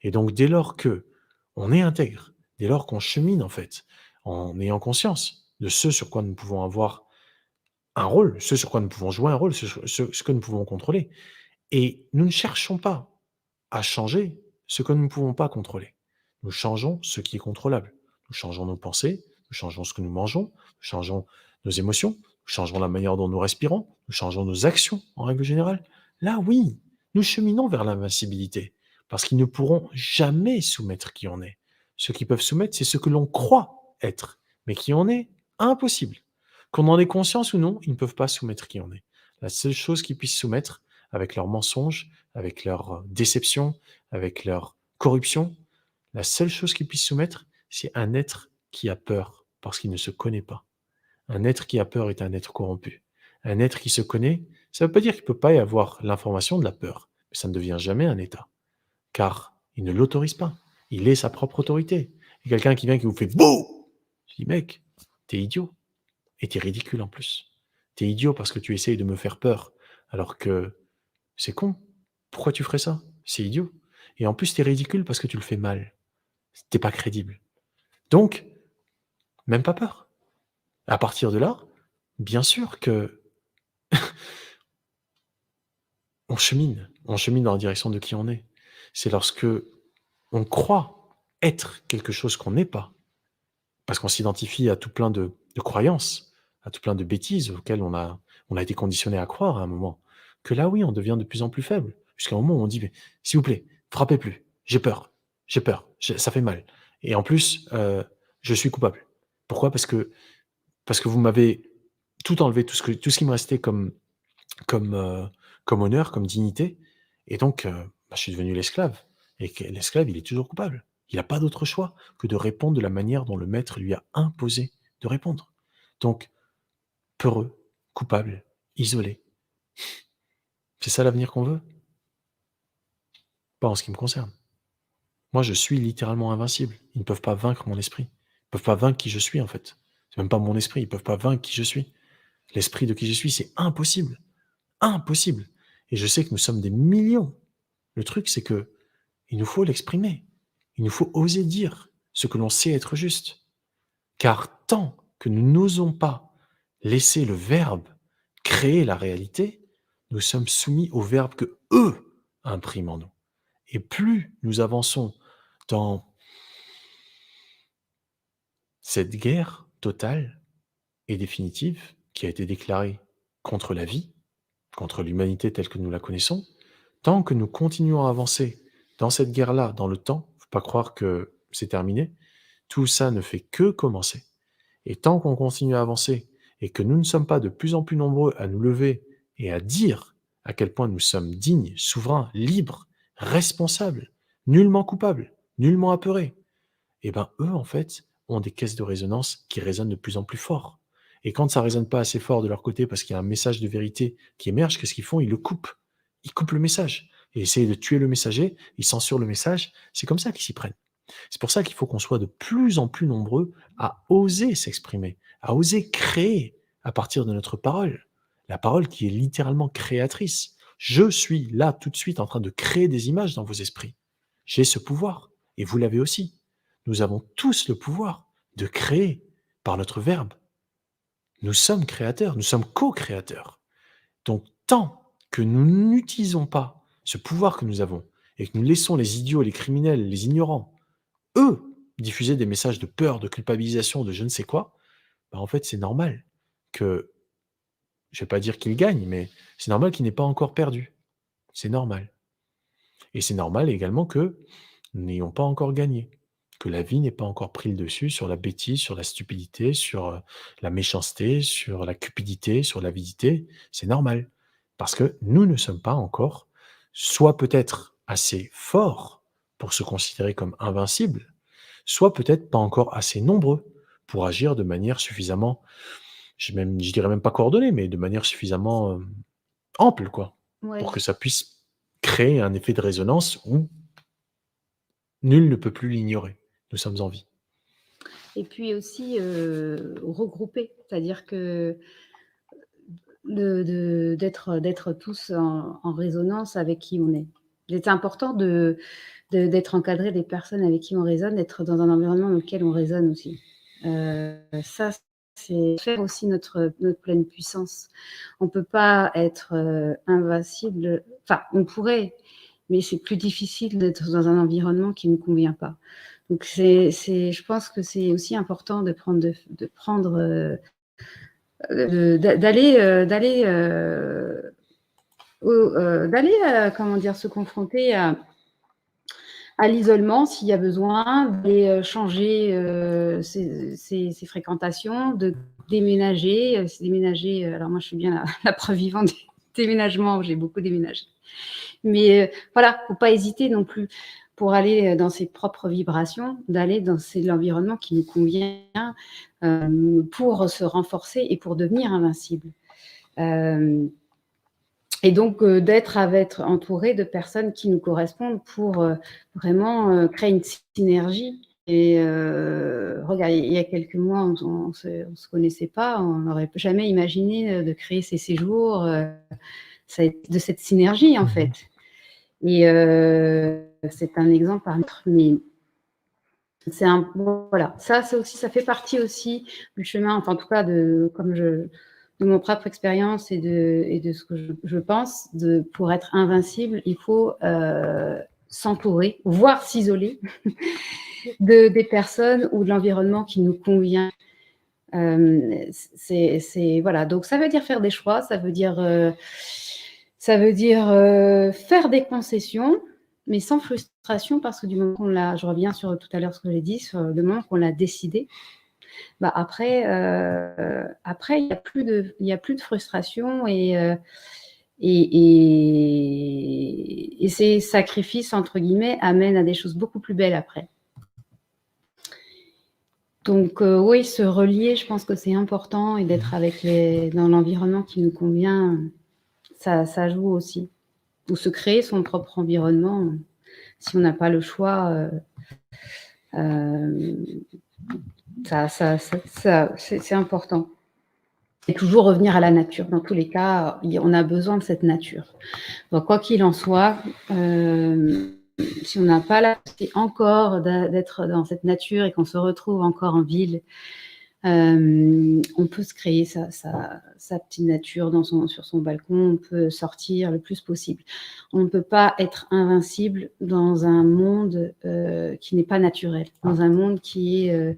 Et donc, dès lors que on est intègre, dès lors qu'on chemine, en fait, en ayant conscience de ce sur quoi nous pouvons avoir un rôle, ce sur quoi nous pouvons jouer un rôle, ce que nous pouvons contrôler. Et nous ne cherchons pas à changer ce que nous ne pouvons pas contrôler. Nous changeons ce qui est contrôlable. Nous changeons nos pensées, nous changeons ce que nous mangeons, nous changeons nos émotions, nous changeons la manière dont nous respirons, nous changeons nos actions en règle générale. Là, oui, nous cheminons vers l'invincibilité parce qu'ils ne pourront jamais soumettre qui on est. Ce qu'ils peuvent soumettre, c'est ce que l'on croit être, mais qui on est, impossible. Qu'on en ait conscience ou non, ils ne peuvent pas soumettre qui on est. La seule chose qu'ils puissent soumettre, avec leurs mensonges, avec leurs déceptions, avec leur corruption, la seule chose qu'ils puissent soumettre, c'est un être qui a peur parce qu'il ne se connaît pas. Un être qui a peur est un être corrompu. Un être qui se connaît, ça ne veut pas dire qu'il ne peut pas y avoir l'information de la peur, mais ça ne devient jamais un état, car il ne l'autorise pas. Il est sa propre autorité. Et quelqu'un qui vient qui vous fait « bouh !» Je dis « mec, t'es idiot. Et t'es ridicule en plus. T'es idiot parce que tu essayes de me faire peur, alors que c'est con. Pourquoi tu ferais ça? C'est idiot. Et en plus, t'es ridicule parce que tu le fais mal. T'es pas crédible. Donc, même pas peur. À partir de là, bien sûr que on chemine dans la direction de qui on est. C'est lorsque on croit être quelque chose qu'on n'est pas, parce qu'on s'identifie à tout plein de croyances, à tout plein de bêtises auxquelles on a été conditionné à croire à un moment, que là, oui, on devient de plus en plus faible. Jusqu'à un moment où on dit: «Mais s'il vous plaît, frappez plus, j'ai peur, ça fait mal et en plus, je suis coupable». Pourquoi? Parce que vous m'avez tout enlevé, tout ce qui me restait comme, comme honneur, comme dignité et donc je suis devenu l'esclave et que l'esclave, il est toujours coupable. Il a pas d'autre choix que de répondre de la manière dont le maître lui a imposé de répondre. Donc peureux, coupable, isolé. C'est ça l'avenir qu'on veut? Pas en ce qui me concerne. Moi, je suis littéralement invincible. Ils ne peuvent pas vaincre mon esprit. Ils peuvent pas vaincre qui je suis, en fait. C'est même pas mon esprit, ils peuvent pas vaincre qui je suis. L'esprit de qui je suis, c'est impossible. Impossible. Et je sais que nous sommes des millions. Le truc, c'est que il nous faut l'exprimer. Il nous faut oser dire ce que l'on sait être juste. Car tant que nous n'osons pas laisser le verbe créer la réalité, nous sommes soumis au verbe que eux impriment en nous. Et plus nous avançons dans cette guerre totale et définitive qui a été déclarée contre la vie, contre l'humanité telle que nous la connaissons, tant que nous continuons à avancer dans cette guerre-là, dans le temps, faut pas croire que c'est terminé, tout ça ne fait que commencer. Et tant qu'on continue à avancer et que nous ne sommes pas de plus en plus nombreux à nous lever et à dire à quel point nous sommes dignes, souverains, libres, responsables, nullement coupables, nullement apeurés, eh ben eux, en fait, ont des caisses de résonance qui résonnent de plus en plus fort. Et quand ça résonne pas assez fort de leur côté parce qu'il y a un message de vérité qui émerge, qu'est-ce qu'ils font? Ils le coupent. Ils coupent le message. Ils essayent de tuer le messager, ils censurent le message. C'est comme ça qu'ils s'y prennent. C'est pour ça qu'il faut qu'on soit de plus en plus nombreux à oser s'exprimer, à oser créer à partir de notre parole. La parole qui est littéralement créatrice. Je suis là tout de suite en train de créer des images dans vos esprits. J'ai ce pouvoir et vous l'avez aussi. Nous avons tous le pouvoir de créer par notre verbe. Nous sommes créateurs, nous sommes co-créateurs. Donc tant que nous n'utilisons pas ce pouvoir que nous avons et que nous laissons les idiots, les criminels, les ignorants, eux, diffuser des messages de peur, de culpabilisation, de je ne sais quoi, bah, en fait, c'est normal que, je vais pas dire qu'ils gagnent, mais c'est normal qu'ils n'aient pas encore perdu. C'est normal. Et c'est normal également que nous n'ayons pas encore gagné, que la vie n'ait pas encore pris le dessus sur la bêtise, sur la stupidité, sur, la méchanceté, sur la cupidité, sur l'avidité. C'est normal. Parce que nous ne sommes pas encore, soit peut-être assez forts pour se considérer comme invincibles, soit peut-être pas encore assez nombreux pour agir de manière suffisamment, je dirais même pas coordonnée, mais de manière suffisamment, ample quoi, pour Ouais. que ça puisse créer un effet de résonance où nul ne peut plus l'ignorer. Nous sommes en vie. Et puis aussi, regrouper, c'est-à-dire que d'être tous en résonance avec qui on est. C'est important d'être encadré des personnes avec qui on résonne, d'être dans un environnement dans lequel on résonne aussi. Ça, c'est faire aussi notre pleine puissance. On peut pas être, invincible, enfin, on pourrait, mais c'est plus difficile d'être dans un environnement qui ne nous convient pas. Donc je pense que c'est aussi important de prendre, comment dire, se confronter à l'isolement s'il y a besoin, d'aller changer ses fréquentations, de déménager. Déménager, alors moi je suis bien la preuve vivante du déménagement, j'ai beaucoup déménagé. Mais voilà, faut pas hésiter non plus pour aller dans ses propres vibrations, d'aller dans l'environnement qui nous convient pour se renforcer et pour devenir invincible. Et donc d'être entouré de personnes qui nous correspondent pour vraiment créer une synergie. Et regarde, il y a quelques mois, on se connaissait pas, on n'aurait jamais imaginé de créer ces séjours de cette synergie en fait. Et c'est un exemple parmi d'autres, mais voilà, ça fait partie aussi du chemin, enfin en tout cas de mon propre expérience et de ce que je pense, pour être invincible, il faut s'entourer, voire s'isoler des personnes ou de l'environnement qui nous convient. Voilà, donc ça veut dire faire des choix, ça veut dire faire des concessions, mais sans frustration, parce que du moment je reviens sur tout à l'heure ce que j'ai dit, sur le moment qu'on l'a décidé, Après il y a plus de frustration et ces «sacrifices» entre guillemets amènent à des choses beaucoup plus belles après. Donc oui, se relier, je pense que c'est important et d'être dans l'environnement qui nous convient, ça joue aussi. Ou se créer son propre environnement, si on n'a pas le choix, c'est important. Et toujours revenir à la nature. Dans tous les cas, on a besoin de cette nature. Donc, quoi qu'il en soit, si on n'a pas la possibilité encore d'être dans cette nature et qu'on se retrouve encore en ville, on peut se créer sa petite nature sur son balcon, on peut sortir le plus possible. On ne peut pas être invincible dans un monde qui n'est pas naturel, dans un monde qui est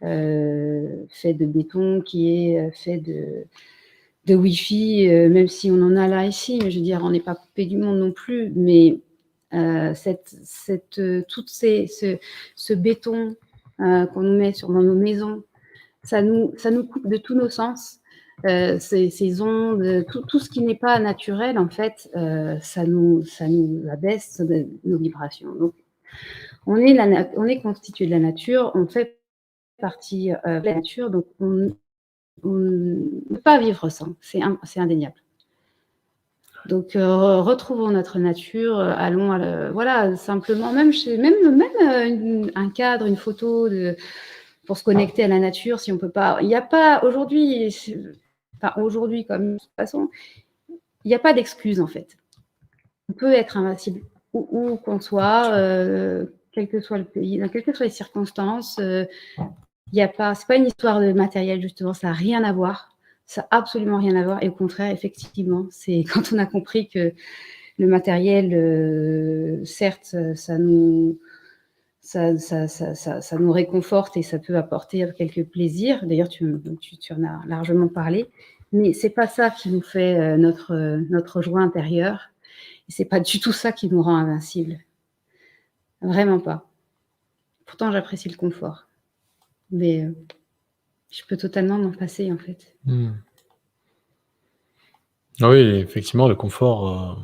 fait de béton, qui est fait de Wi-Fi, même si on en a là ici, mais je veux dire, on n'est pas coupé du monde non plus, mais ce béton qu'on nous met dans nos maisons, ça nous coupe de tous nos sens. Ces ondes, tout ce qui n'est pas naturel, en fait, ça nous abaisse nos vibrations. Donc, on est constitué de la nature, on fait partie de la nature, donc on ne peut pas vivre sans, c'est indéniable. Donc, retrouvons notre nature, allons voilà, simplement, même un cadre, une photo pour se connecter à la nature, si on peut pas. Il n'y a pas aujourd'hui, aujourd'hui comme de toute façon, il n'y a pas d'excuse en fait. On peut être invincible où qu'on soit, quel que soit le pays, dans quelles que soient les circonstances. C'est pas une histoire de matériel justement, ça n'a rien à voir. Ça n'a absolument rien à voir. Et au contraire, effectivement, c'est quand on a compris que le matériel, certes, ça nous réconforte et ça peut apporter quelques plaisirs. D'ailleurs, tu en as largement parlé. Mais c'est pas ça qui nous fait notre joie intérieure. Et c'est pas du tout ça qui nous rend invincibles. Vraiment pas. Pourtant, j'apprécie le confort. Mais je peux totalement m'en passer, en fait. Ah oui, effectivement, le confort,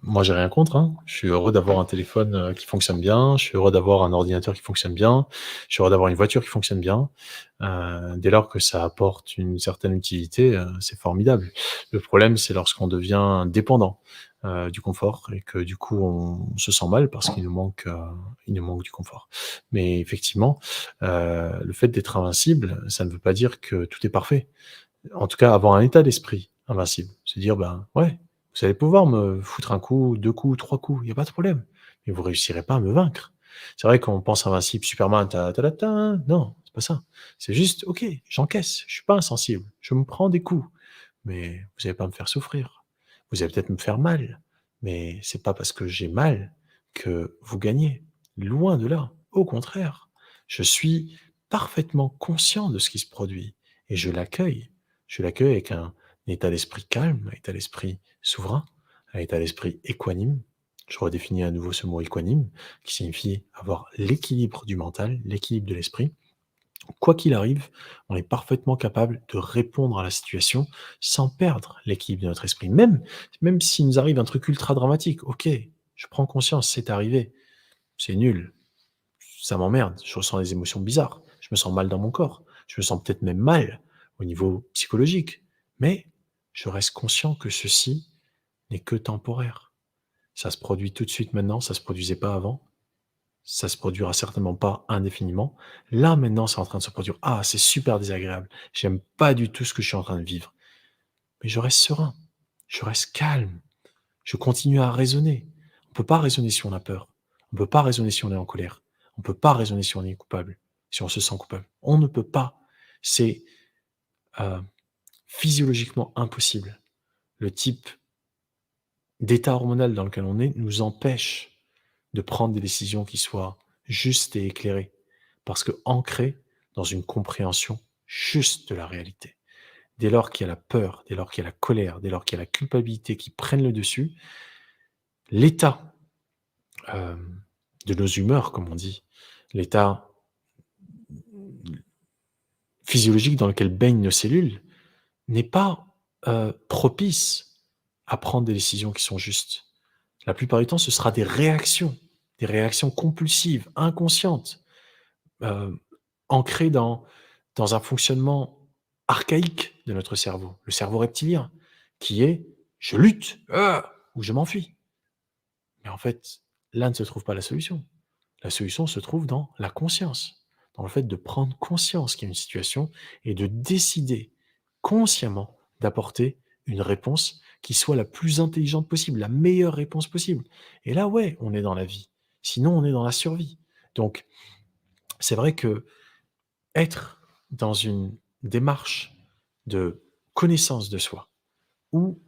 moi, j'ai rien contre, hein. Je suis heureux d'avoir un téléphone qui fonctionne bien, je suis heureux d'avoir un ordinateur qui fonctionne bien, je suis heureux d'avoir une voiture qui fonctionne bien. Dès lors que ça apporte une certaine utilité, c'est formidable. Le problème, c'est lorsqu'on devient dépendant du confort et que du coup, on se sent mal parce qu'il nous manque du confort. Mais effectivement, le fait d'être invincible, ça ne veut pas dire que tout est parfait. En tout cas, avoir un état d'esprit invincible. Se dire: «Ben, ouais, vous allez pouvoir me foutre un coup, 2 coups, 3 coups, il y a pas de problème, mais vous réussirez pas à me vaincre». C'est vrai qu'on pense invincible, Superman, ta ta ta ta, non, c'est pas ça. C'est juste: «OK, j'encaisse, je suis pas insensible, je me prends des coups, mais vous allez pas me faire souffrir. Vous allez peut-être me faire mal, mais c'est pas parce que j'ai mal que vous gagnez. Loin de là, au contraire, je suis parfaitement conscient de ce qui se produit et je l'accueille. Je l'accueille avec un état d'esprit calme, un état d'esprit souverain, un état d'esprit équanime. Je redéfinis à nouveau ce mot équanime, qui signifie avoir l'équilibre du mental, l'équilibre de l'esprit. Quoi qu'il arrive, on est parfaitement capable de répondre à la situation sans perdre l'équilibre de notre esprit. Même s'il nous arrive un truc ultra dramatique, ok, je prends conscience, c'est arrivé, c'est nul, ça m'emmerde, je ressens des émotions bizarres, je me sens mal dans mon corps, je me sens peut-être même mal au niveau psychologique, mais je reste conscient que ceci n'est que temporaire. Ça se produit tout de suite maintenant, ça se produisait pas avant, ça se produira certainement pas indéfiniment. Là, maintenant, c'est en train de se produire. Ah, c'est super désagréable. J'aime pas du tout ce que je suis en train de vivre. Mais je reste serein, je reste calme, je continue à raisonner. On peut pas raisonner si on a peur. On peut pas raisonner si on est en colère. On peut pas raisonner si on est coupable, si on se sent coupable. On ne peut pas. C'est euh, physiologiquement impossible. Le type d'état hormonal dans lequel on est nous empêche de prendre des décisions qui soient justes et éclairées, parce que ancrées dans une compréhension juste de la réalité. Dès lors qu'il y a la peur, dès lors qu'il y a la colère, dès lors qu'il y a la culpabilité qui prennent le dessus, l'état de nos humeurs, comme on dit, l'état physiologique dans lequel baignent nos cellules n'est pas propice à prendre des décisions qui sont justes. La plupart du temps, ce sera des réactions compulsives, inconscientes, euh, ancrées dans un fonctionnement archaïque de notre cerveau, le cerveau reptilien, qui est je lutte ou je m'enfuis. Mais en fait, là ne se trouve pas la solution. La solution se trouve dans la conscience, dans le fait de prendre conscience qu'il y a une situation et de décider consciemment d'apporter une réponse qui soit la plus intelligente possible, la meilleure réponse possible. Et là, ouais, on est dans la vie. Sinon, on est dans la survie. Donc, c'est vrai que être dans une démarche de connaissance de soi, où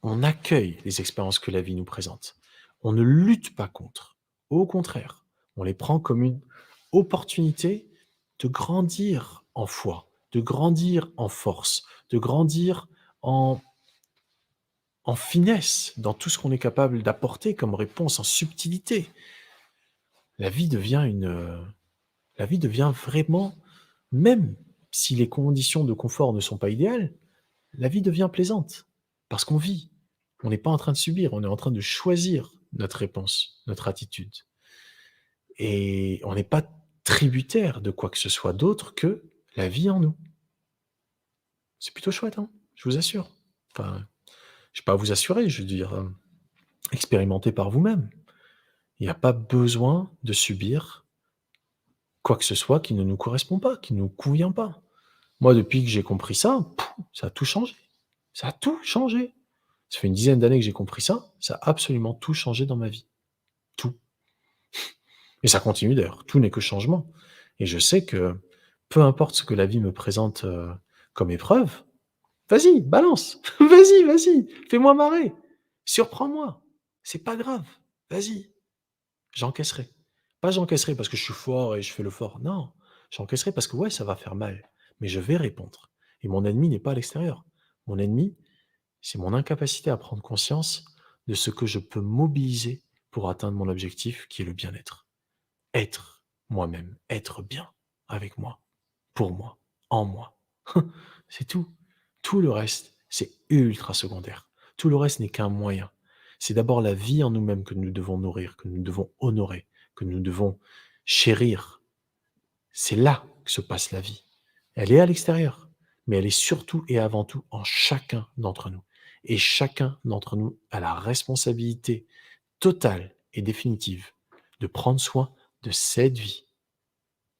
on accueille les expériences que la vie nous présente, on ne lutte pas contre. Au contraire, on les prend comme une opportunité de grandir en foi, de grandir en force, de grandir en finesse dans tout ce qu'on est capable d'apporter comme réponse, en subtilité. La vie devient vraiment, même si les conditions de confort ne sont pas idéales, la vie devient plaisante parce qu'on vit. On n'est pas en train de subir, on est en train de choisir notre réponse, notre attitude. Et on n'est pas tributaire de quoi que ce soit d'autre que la vie en nous. C'est plutôt chouette, hein, je vous assure. Enfin, je ne vais pas vous assurer, je veux dire, expérimentez par vous-même. Il n'y a pas besoin de subir quoi que ce soit qui ne nous correspond pas, qui ne nous convient pas. Moi, depuis que j'ai compris ça, ça a tout changé. Ça a tout changé. Ça fait une dizaine d'années que j'ai compris ça, ça a absolument tout changé dans ma vie. Tout. Et ça continue d'ailleurs, tout n'est que changement. Et je sais que peu importe ce que la vie me présente comme épreuve, vas-y, balance, vas-y, fais-moi marrer, surprends-moi, c'est pas grave, vas-y, j'encaisserai. Pas j'encaisserai parce que je suis fort et je fais le fort, non, j'encaisserai parce que ouais, ça va faire mal, mais je vais répondre. Et mon ennemi n'est pas à l'extérieur. Mon ennemi, c'est mon incapacité à prendre conscience de ce que je peux mobiliser pour atteindre mon objectif qui est le bien-être. Être moi-même, être bien avec moi, pour moi, en moi. C'est tout. Tout le reste, c'est ultra secondaire. Tout le reste n'est qu'un moyen. C'est d'abord la vie en nous-mêmes que nous devons nourrir, que nous devons honorer, que nous devons chérir. C'est là que se passe la vie. Elle est à l'extérieur, mais elle est surtout et avant tout en chacun d'entre nous. Et chacun d'entre nous a la responsabilité totale et définitive de prendre soin de cette vie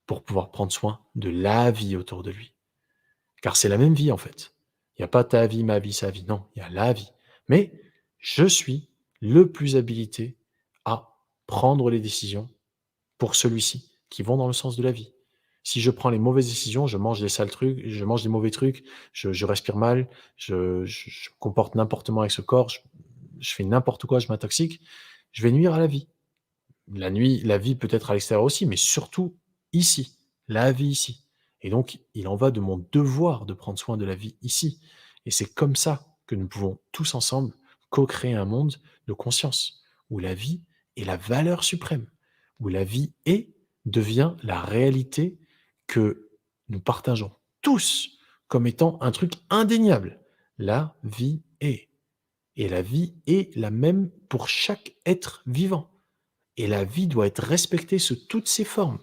pour pouvoir prendre soin de la vie autour de lui. Car c'est la même vie en fait. Il n'y a pas ta vie, ma vie, sa vie. Non, il y a la vie. Mais je suis le plus habilité à prendre les décisions pour celui-ci qui vont dans le sens de la vie. Si je prends les mauvaises décisions, je mange des sales trucs, je mange des mauvais trucs, je respire mal, je comporte n'importe comment avec ce corps, je fais n'importe quoi, je m'intoxique, je vais nuire à la vie. La vie peut être à l'extérieur aussi, mais surtout ici, la vie ici. Et donc, il en va de mon devoir de prendre soin de la vie ici. Et c'est comme ça que nous pouvons tous ensemble co-créer un monde de conscience, où la vie est la valeur suprême, où la vie devient la réalité que nous partageons tous comme étant un truc indéniable. La vie est. Et la vie est la même pour chaque être vivant. Et la vie doit être respectée sous toutes ses formes.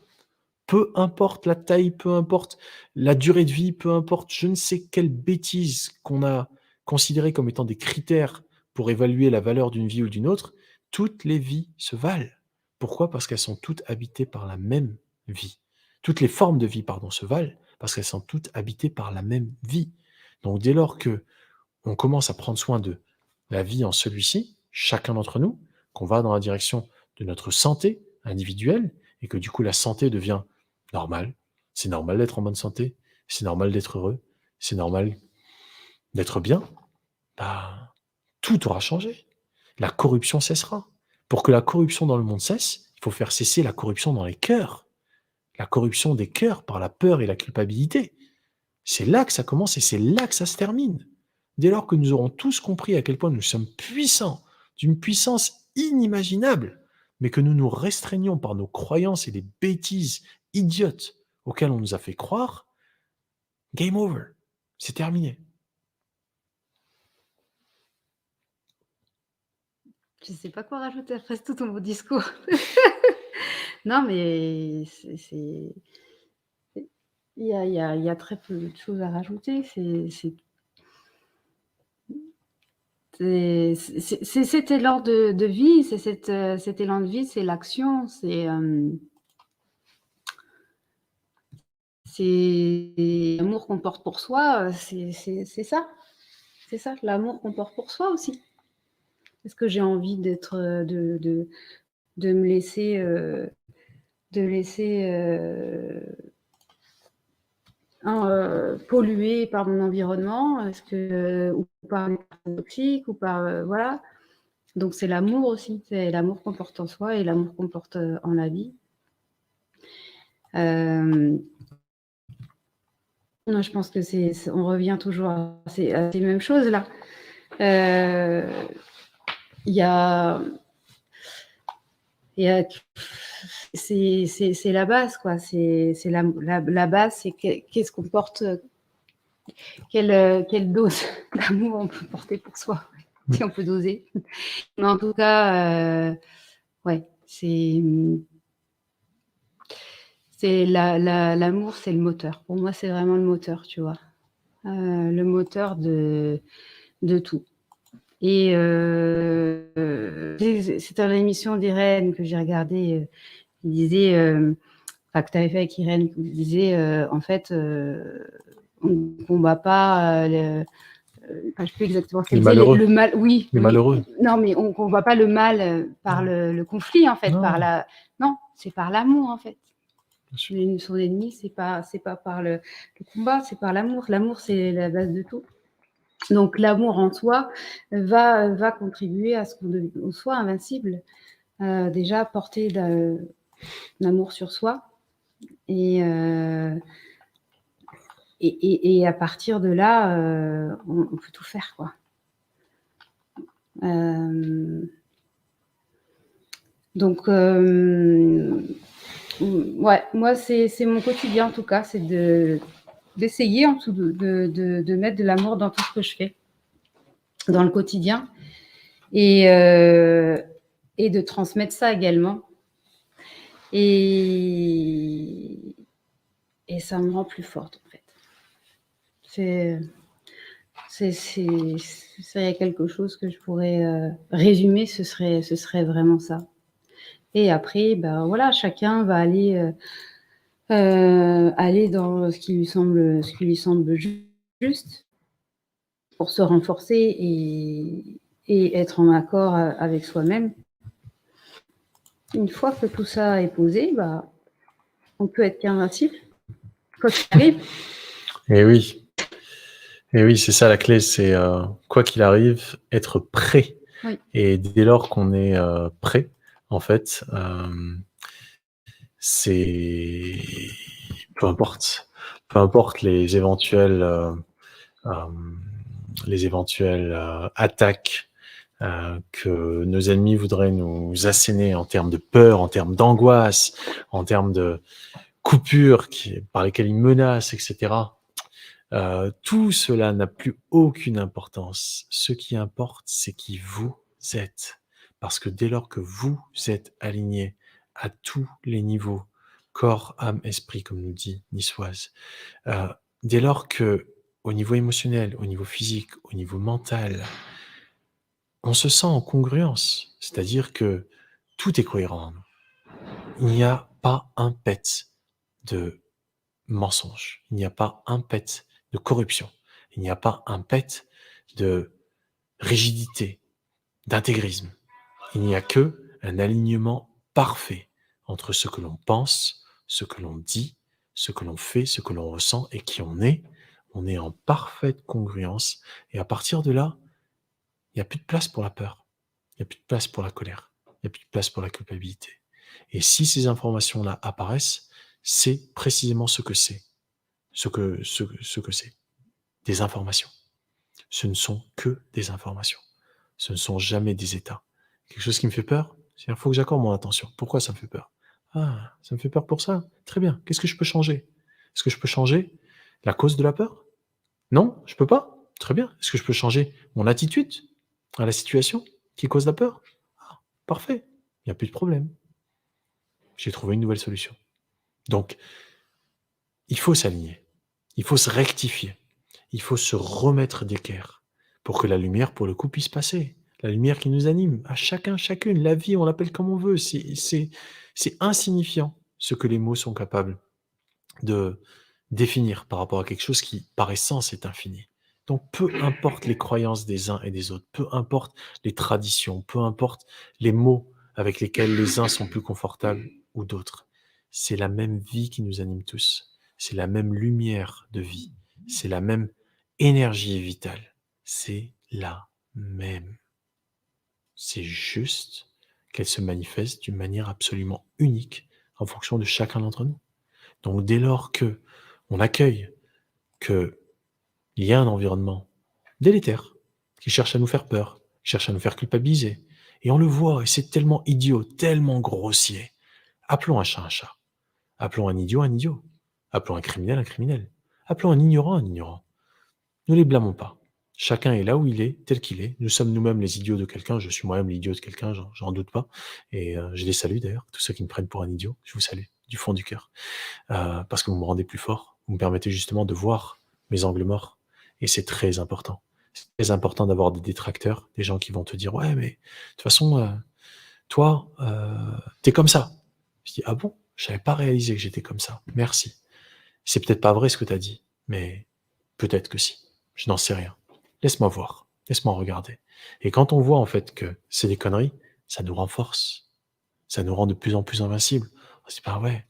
Peu importe la taille, peu importe la durée de vie, peu importe je ne sais quelle bêtise qu'on a considérée comme étant des critères pour évaluer la valeur d'une vie ou d'une autre, toutes les vies se valent. Pourquoi ? Parce qu'elles sont toutes habitées par la même vie. Toutes les formes de vie, se valent parce qu'elles sont toutes habitées par la même vie. Donc dès lors que on commence à prendre soin de la vie en celui-ci, chacun d'entre nous, qu'on va dans la direction de notre santé individuelle, et que du coup la santé devient normale. C'est normal d'être en bonne santé, c'est normal d'être heureux, c'est normal d'être bien. Tout aura changé. La corruption cessera. Pour que la corruption dans le monde cesse, il faut faire cesser la corruption dans les cœurs. La corruption des cœurs par la peur et la culpabilité. C'est là que ça commence et c'est là que ça se termine. Dès lors que nous aurons tous compris à quel point nous sommes puissants, d'une puissance inimaginable, mais que nous nous restreignons par nos croyances et les bêtises idiotes auxquelles on nous a fait croire, Game over. C'est terminé. Je ne sais pas quoi rajouter après tout ton beau discours. Non, mais il y a très peu de choses à rajouter. C'est cet élan de vie, c'est cet élan de vie, c'est l'action, c'est l'amour qu'on porte pour soi, c'est ça. C'est ça, l'amour qu'on porte pour soi aussi. Est-ce que j'ai envie d'être, de me laisser, polluer par mon environnement, ou par les personnes toxiques, ou par voilà. Donc c'est l'amour aussi, c'est l'amour qu'on porte en soi et l'amour qu'on porte en la vie. Non, je pense que on revient toujours à ces mêmes choses là. Il y a c'est la base, quoi. C'est la base, c'est qu'est-ce qu'on porte, quelle dose d'amour on peut porter pour soi, si on peut doser. Mais en tout cas, ouais, l'amour, c'est le moteur. Pour moi, c'est vraiment le moteur, tu vois. Le moteur de tout. Et c'était une émission d'Irène que j'ai regardée. Il disait, que tu avais fait avec Irène, il disait, en fait, on ne combat pas je ne sais plus exactement ce qu'elle disait. Le mal, oui. Les malheureux. Non, mais on ne combat pas le mal par le conflit, en fait. Non, c'est par l'amour, en fait. Son ennemi, c'est pas par le combat, c'est par l'amour. L'amour, c'est la base de tout. Donc l'amour en soi va contribuer à ce qu'on soit invincible. Déjà porter l'amour sur soi et à partir de là, on peut tout faire, quoi. Donc ouais, moi c'est mon quotidien en tout cas, c'est d'essayer en tout de mettre de l'amour dans tout ce que je fais, dans le quotidien, et de transmettre ça également. Et ça me rend plus forte, en fait. S'il y a quelque chose que je pourrais résumer, ce serait vraiment ça. Et après, voilà, chacun va aller dans ce qui lui semble juste pour se renforcer et être en accord avec soi-même. Une fois que tout ça est posé, on peut être qu'invincible, quoi qu'il arrive. Et oui, c'est ça la clé, c'est quoi qu'il arrive, être prêt. Oui. Et dès lors qu'on est prêt, en fait, c'est peu importe les éventuelles attaques que nos ennemis voudraient nous asséner en termes de peur, en termes d'angoisse, en termes de coupures par lesquelles ils menacent, etc. Tout cela n'a plus aucune importance. Ce qui importe, c'est qui vous êtes. Parce que dès lors que vous êtes aligné à tous les niveaux, corps, âme, esprit, comme nous dit Niçoise, dès lors que au niveau émotionnel, au niveau physique, au niveau mental, on se sent en congruence, c'est-à-dire que tout est cohérent en nous. Il n'y a pas un pet de mensonge, il n'y a pas un pet de corruption, il n'y a pas un pet de rigidité, d'intégrisme. Il n'y a que un alignement parfait entre ce que l'on pense, ce que l'on dit, ce que l'on fait, ce que l'on ressent et qui on est. On est en parfaite congruence et à partir de là, il n'y a plus de place pour la peur, il n'y a plus de place pour la colère, il n'y a plus de place pour la culpabilité. Et si ces informations-là apparaissent, c'est précisément ce que c'est. Ce que c'est. Des informations. Ce ne sont que des informations. Ce ne sont jamais des états. Quelque chose qui me fait peur, il faut que j'accorde mon attention. Pourquoi ça me fait peur? Ah, ça me fait peur pour ça. Très bien. Qu'est-ce que je peux changer? Ce que je peux changer, La cause de la peur? Non, je peux pas? Très bien. Est-ce que je peux changer mon attitude à la situation qui cause la peur? Ah, parfait, il n'y a plus de problème. J'ai trouvé une nouvelle solution. Donc, il faut s'aligner, il faut se rectifier, il faut se remettre d'équerre pour que la lumière, pour le coup, puisse passer. La lumière qui nous anime, à chacun, chacune. La vie, on l'appelle comme on veut. C'est insignifiant ce que les mots sont capables de définir par rapport à quelque chose qui, par essence, est infini. Donc, peu importe les croyances des uns et des autres, peu importe les traditions, peu importe les mots avec lesquels les uns sont plus confortables ou d'autres, c'est la même vie qui nous anime tous. C'est la même lumière de vie. C'est la même énergie vitale. C'est la même. C'est juste qu'elle se manifeste d'une manière absolument unique en fonction de chacun d'entre nous. Donc, dès lors que on accueille qu'il y a un environnement délétère qui cherche à nous faire peur, qui cherche à nous faire culpabiliser, et on le voit, et c'est tellement idiot, tellement grossier. Appelons un chat un chat. Appelons un idiot un idiot. Appelons un criminel un criminel. Appelons un ignorant un ignorant. Ne les blâmons pas. Chacun est là où il est, tel qu'il est. Nous sommes nous-mêmes les idiots de quelqu'un. Je suis moi-même l'idiot de quelqu'un, j'en doute pas. Et je les salue d'ailleurs, tous ceux qui me prennent pour un idiot. Je vous salue du fond du cœur. Parce que vous me rendez plus fort. Vous me permettez justement de voir mes angles morts. Et c'est très important. C'est très important d'avoir des détracteurs, des gens qui vont te dire « Ouais, mais de toute façon, toi, t'es comme ça. » Je dis « Ah bon? Je n'avais pas réalisé que j'étais comme ça. Merci. » C'est peut-être pas vrai ce que tu as dit, mais peut-être que si. Je n'en sais rien. Laisse-moi voir. Laisse-moi regarder. Et quand on voit en fait que c'est des conneries, ça nous renforce. Ça nous rend de plus en plus invincibles. On se dit « Bah ouais,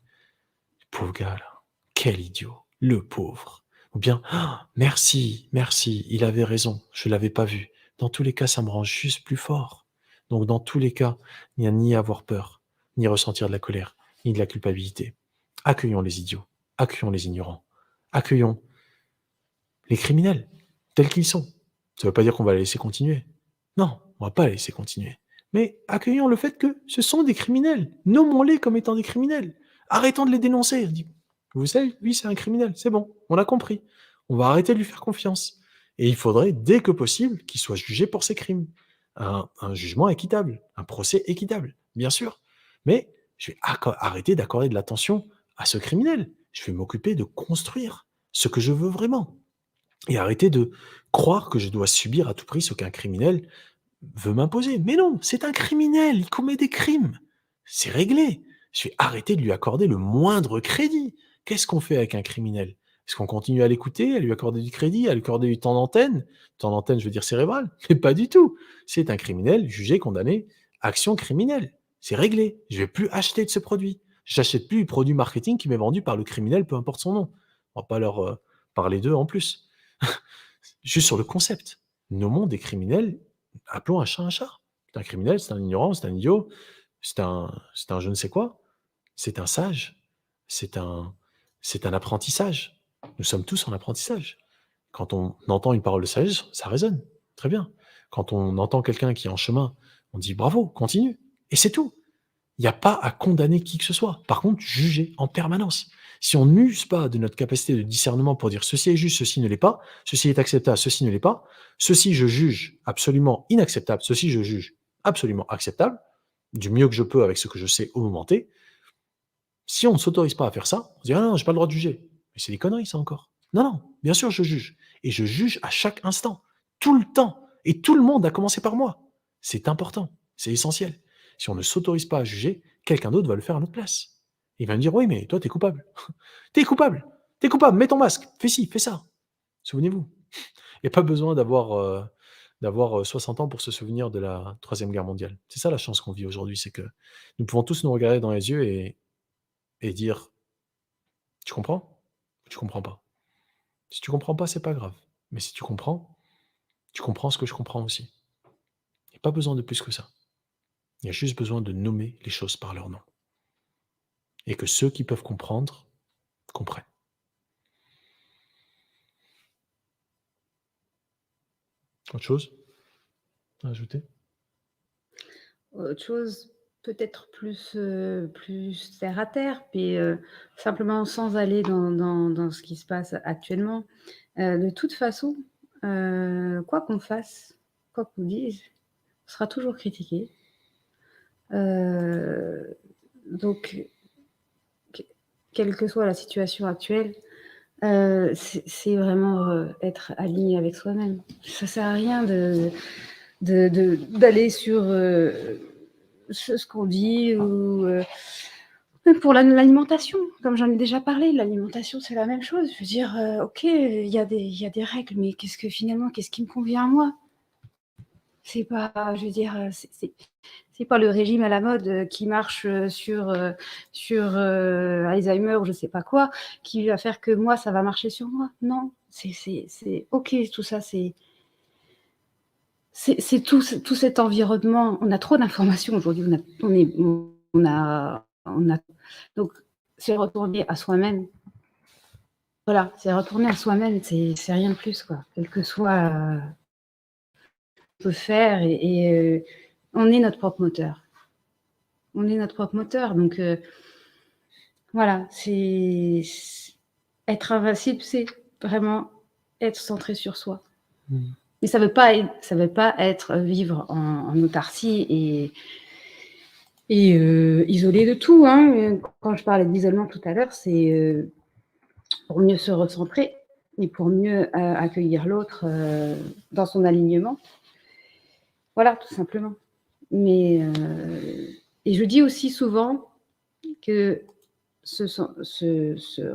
pauvre gars là, quel idiot, le pauvre. » Ou bien ah, merci, merci, il avait raison, je l'avais pas vu. Dans tous les cas, ça me rend juste plus fort. Donc dans tous les cas, il n'y a ni à avoir peur, ni ressentir de la colère, ni de la culpabilité. Accueillons les idiots, accueillons les ignorants, accueillons les criminels tels qu'ils sont. Ça ne veut pas dire qu'on va les laisser continuer. Non, on va pas les laisser continuer. Mais accueillons le fait que ce sont des criminels. Nommons-les comme étant des criminels. Arrêtons de les dénoncer. On dit, vous savez, lui, c'est un criminel. C'est bon, on a compris. On va arrêter de lui faire confiance. Et il faudrait, dès que possible, qu'il soit jugé pour ses crimes. Un jugement équitable, un procès équitable, bien sûr. Mais je vais arrêter d'accorder de l'attention à ce criminel. Je vais m'occuper de construire ce que je veux vraiment. Et arrêter de croire que je dois subir à tout prix ce qu'un criminel veut m'imposer. Mais non, c'est un criminel, il commet des crimes. C'est réglé. Je vais arrêter de lui accorder le moindre crédit. Qu'est-ce qu'on fait avec un criminel? Est-ce qu'on continue à l'écouter, à lui accorder du crédit, à lui accorder du temps d'antenne? Temps d'antenne, je veux dire cérébral? Mais pas du tout. C'est un criminel jugé, condamné, action criminelle. C'est réglé. Je vais plus acheter de ce produit. J'achète plus du produit marketing qui m'est vendu par le criminel, peu importe son nom. On va pas leur parler d'eux en plus. Juste sur le concept. Nommons des criminels, appelons un chat un chat. C'est un criminel, c'est un ignorant, c'est un idiot, c'est un je ne sais quoi, c'est un sage, c'est un, c'est un apprentissage. Nous sommes tous en apprentissage. Quand on entend une parole de sagesse, ça résonne. Très bien. Quand on entend quelqu'un qui est en chemin, on dit bravo, continue. Et c'est tout. Il n'y a pas à condamner qui que ce soit. Par contre, juger en permanence. Si on n'use pas de notre capacité de discernement pour dire ceci est juste, ceci ne l'est pas, ceci est acceptable, ceci ne l'est pas, ceci je juge absolument inacceptable, ceci je juge absolument acceptable, du mieux que je peux avec ce que je sais au moment T, si on ne s'autorise pas à faire ça, on se dit ah non, j'ai pas le droit de juger. Mais c'est des conneries ça encore. Non, non, bien sûr je juge. Et je juge à chaque instant, tout le temps. Et tout le monde a commencé par moi. C'est important, c'est essentiel. Si on ne s'autorise pas à juger, quelqu'un d'autre va le faire à notre place. Il va me dire oui, mais toi, t'es coupable. T'es coupable. T'es coupable, mets ton masque, fais ci, fais ça. Souvenez-vous. Il n'y a pas besoin d'avoir 60 ans pour se souvenir de la Troisième Guerre mondiale. C'est ça la chance qu'on vit aujourd'hui, c'est que nous pouvons tous nous regarder dans les yeux et dire tu comprends ou tu comprends pas. Si tu comprends pas, c'est pas grave. Mais si tu comprends ce que je comprends aussi. Il n'y a pas besoin de plus que ça. Il y a juste besoin de nommer les choses par leur nom. Et que ceux qui peuvent comprendre, comprennent. Autre chose à ajouter? Autre chose, peut-être plus terre à terre, mais simplement sans aller dans ce qui se passe actuellement. De toute façon, quoi qu'on fasse, quoi qu'on dise, on sera toujours critiqué. Donc, quelle que soit la situation actuelle, c'est vraiment être aligné avec soi-même. Ça sert à rien d'aller sur ce qu'on dit ou même pour l'alimentation, comme j'en ai déjà parlé, l'alimentation c'est la même chose. Je veux dire, ok, il y a des règles, mais qu'est-ce qui me convient à moi? C'est pas, je veux dire, c'est pas le régime à la mode qui marche sur Alzheimer ou je sais pas quoi, qui va faire que moi ça va marcher sur moi. Non, c'est ok, tout ça, c'est tout cet environnement. On a trop d'informations aujourd'hui. On a donc c'est retourner à soi-même. Voilà, c'est retourner à soi-même. C'est rien de plus quoi. Quel que soit on peut faire et on est notre propre moteur. On est notre propre moteur. Donc voilà, c'est être invincible, c'est vraiment être centré sur soi. Mais ça veut pas être vivre en autarcie et isolé de tout. Hein. Quand je parlais d'isolement tout à l'heure, c'est pour mieux se recentrer et pour mieux accueillir l'autre dans son alignement. Voilà, tout simplement. Mais et je dis aussi souvent que se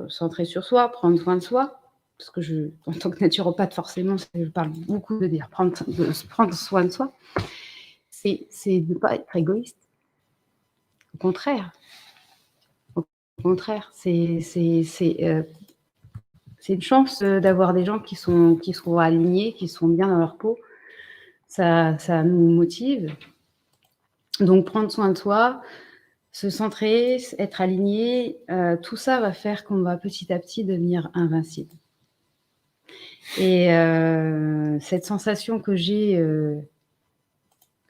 centrer sur soi, prendre soin de soi, parce que en tant que naturopathe, forcément, je parle beaucoup de dire prendre soin de soi, c'est de ne pas être égoïste. Au contraire. Au contraire, c'est une chance d'avoir des gens qui sont alignés, qui sont bien dans leur peau. Ça nous motive. Donc, prendre soin de soi, se centrer, être aligné, tout ça va faire qu'on va petit à petit devenir invincible. Et cette sensation que j'ai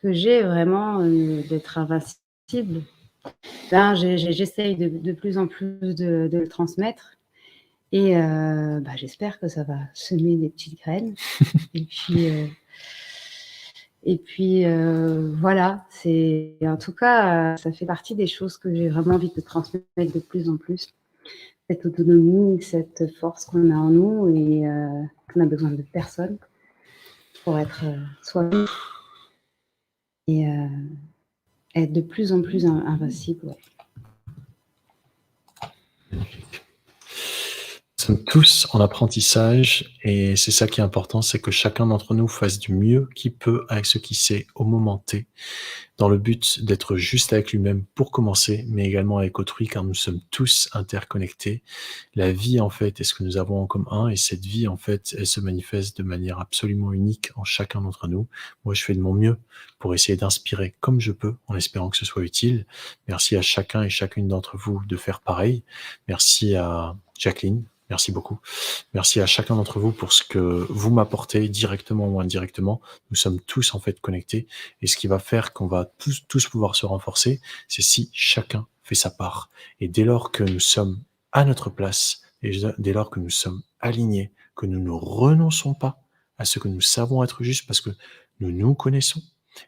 vraiment d'être invincible, ben, j'essaye de plus en plus de le transmettre. Et j'espère que ça va semer des petites graines. Et puis voilà, en tout cas, ça fait partie des choses que j'ai vraiment envie de transmettre de plus en plus. Cette autonomie, cette force qu'on a en nous et qu'on n'a besoin de personne pour être soi-même et être de plus en plus invincible. Ouais. Nous sommes tous en apprentissage et c'est ça qui est important, c'est que chacun d'entre nous fasse du mieux qu'il peut avec ce qu'il sait au moment T, dans le but d'être juste avec lui-même pour commencer, mais également avec autrui, car nous sommes tous interconnectés. La vie, en fait, est ce que nous avons en commun, et cette vie, en fait, elle se manifeste de manière absolument unique en chacun d'entre nous. Moi, je fais de mon mieux pour essayer d'inspirer comme je peux, en espérant que ce soit utile. Merci à chacun et chacune d'entre vous de faire pareil. Merci à Jacqueline. Merci beaucoup. Merci à chacun d'entre vous pour ce que vous m'apportez directement ou indirectement. Nous sommes tous en fait connectés et ce qui va faire qu'on va tous pouvoir se renforcer, c'est si chacun fait sa part. Et dès lors que nous sommes à notre place, et dès lors que nous sommes alignés, que nous ne renonçons pas à ce que nous savons être juste parce que nous nous connaissons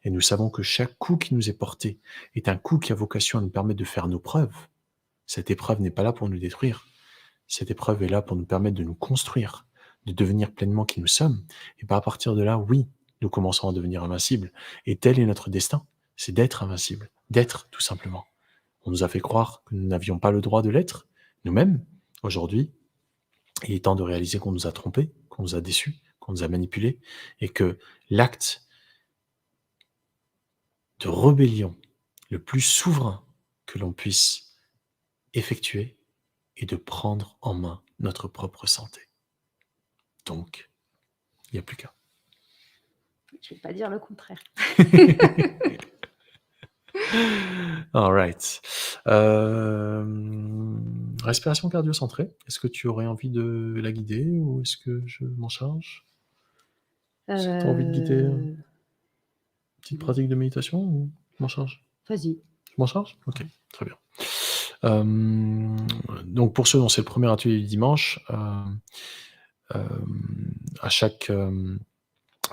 et nous savons que chaque coup qui nous est porté est un coup qui a vocation à nous permettre de faire nos preuves. Cette épreuve n'est pas là pour nous détruire. Cette épreuve est là pour nous permettre de nous construire, de devenir pleinement qui nous sommes. Et à partir de là, oui, nous commençons à devenir invincibles. Et tel est notre destin, c'est d'être invincible, d'être tout simplement. On nous a fait croire que nous n'avions pas le droit de l'être, nous-mêmes. Aujourd'hui, il est temps de réaliser qu'on nous a trompés, qu'on nous a déçus, qu'on nous a manipulés, et que l'acte de rébellion le plus souverain que l'on puisse effectuer est de prendre en main notre propre santé. Donc, il n'y a plus qu'à. Je ne vais pas dire le contraire. All right. Respiration cardio-centrée. Est-ce que tu aurais envie de la guider ou est-ce que je m'en charge? Est-ce que tu as envie de guider une petite pratique de méditation ou je m'en charge? Vas-y. Je m'en charge? OK, très bien. Donc pour ceux dont c'est le premier atelier du dimanche, à chaque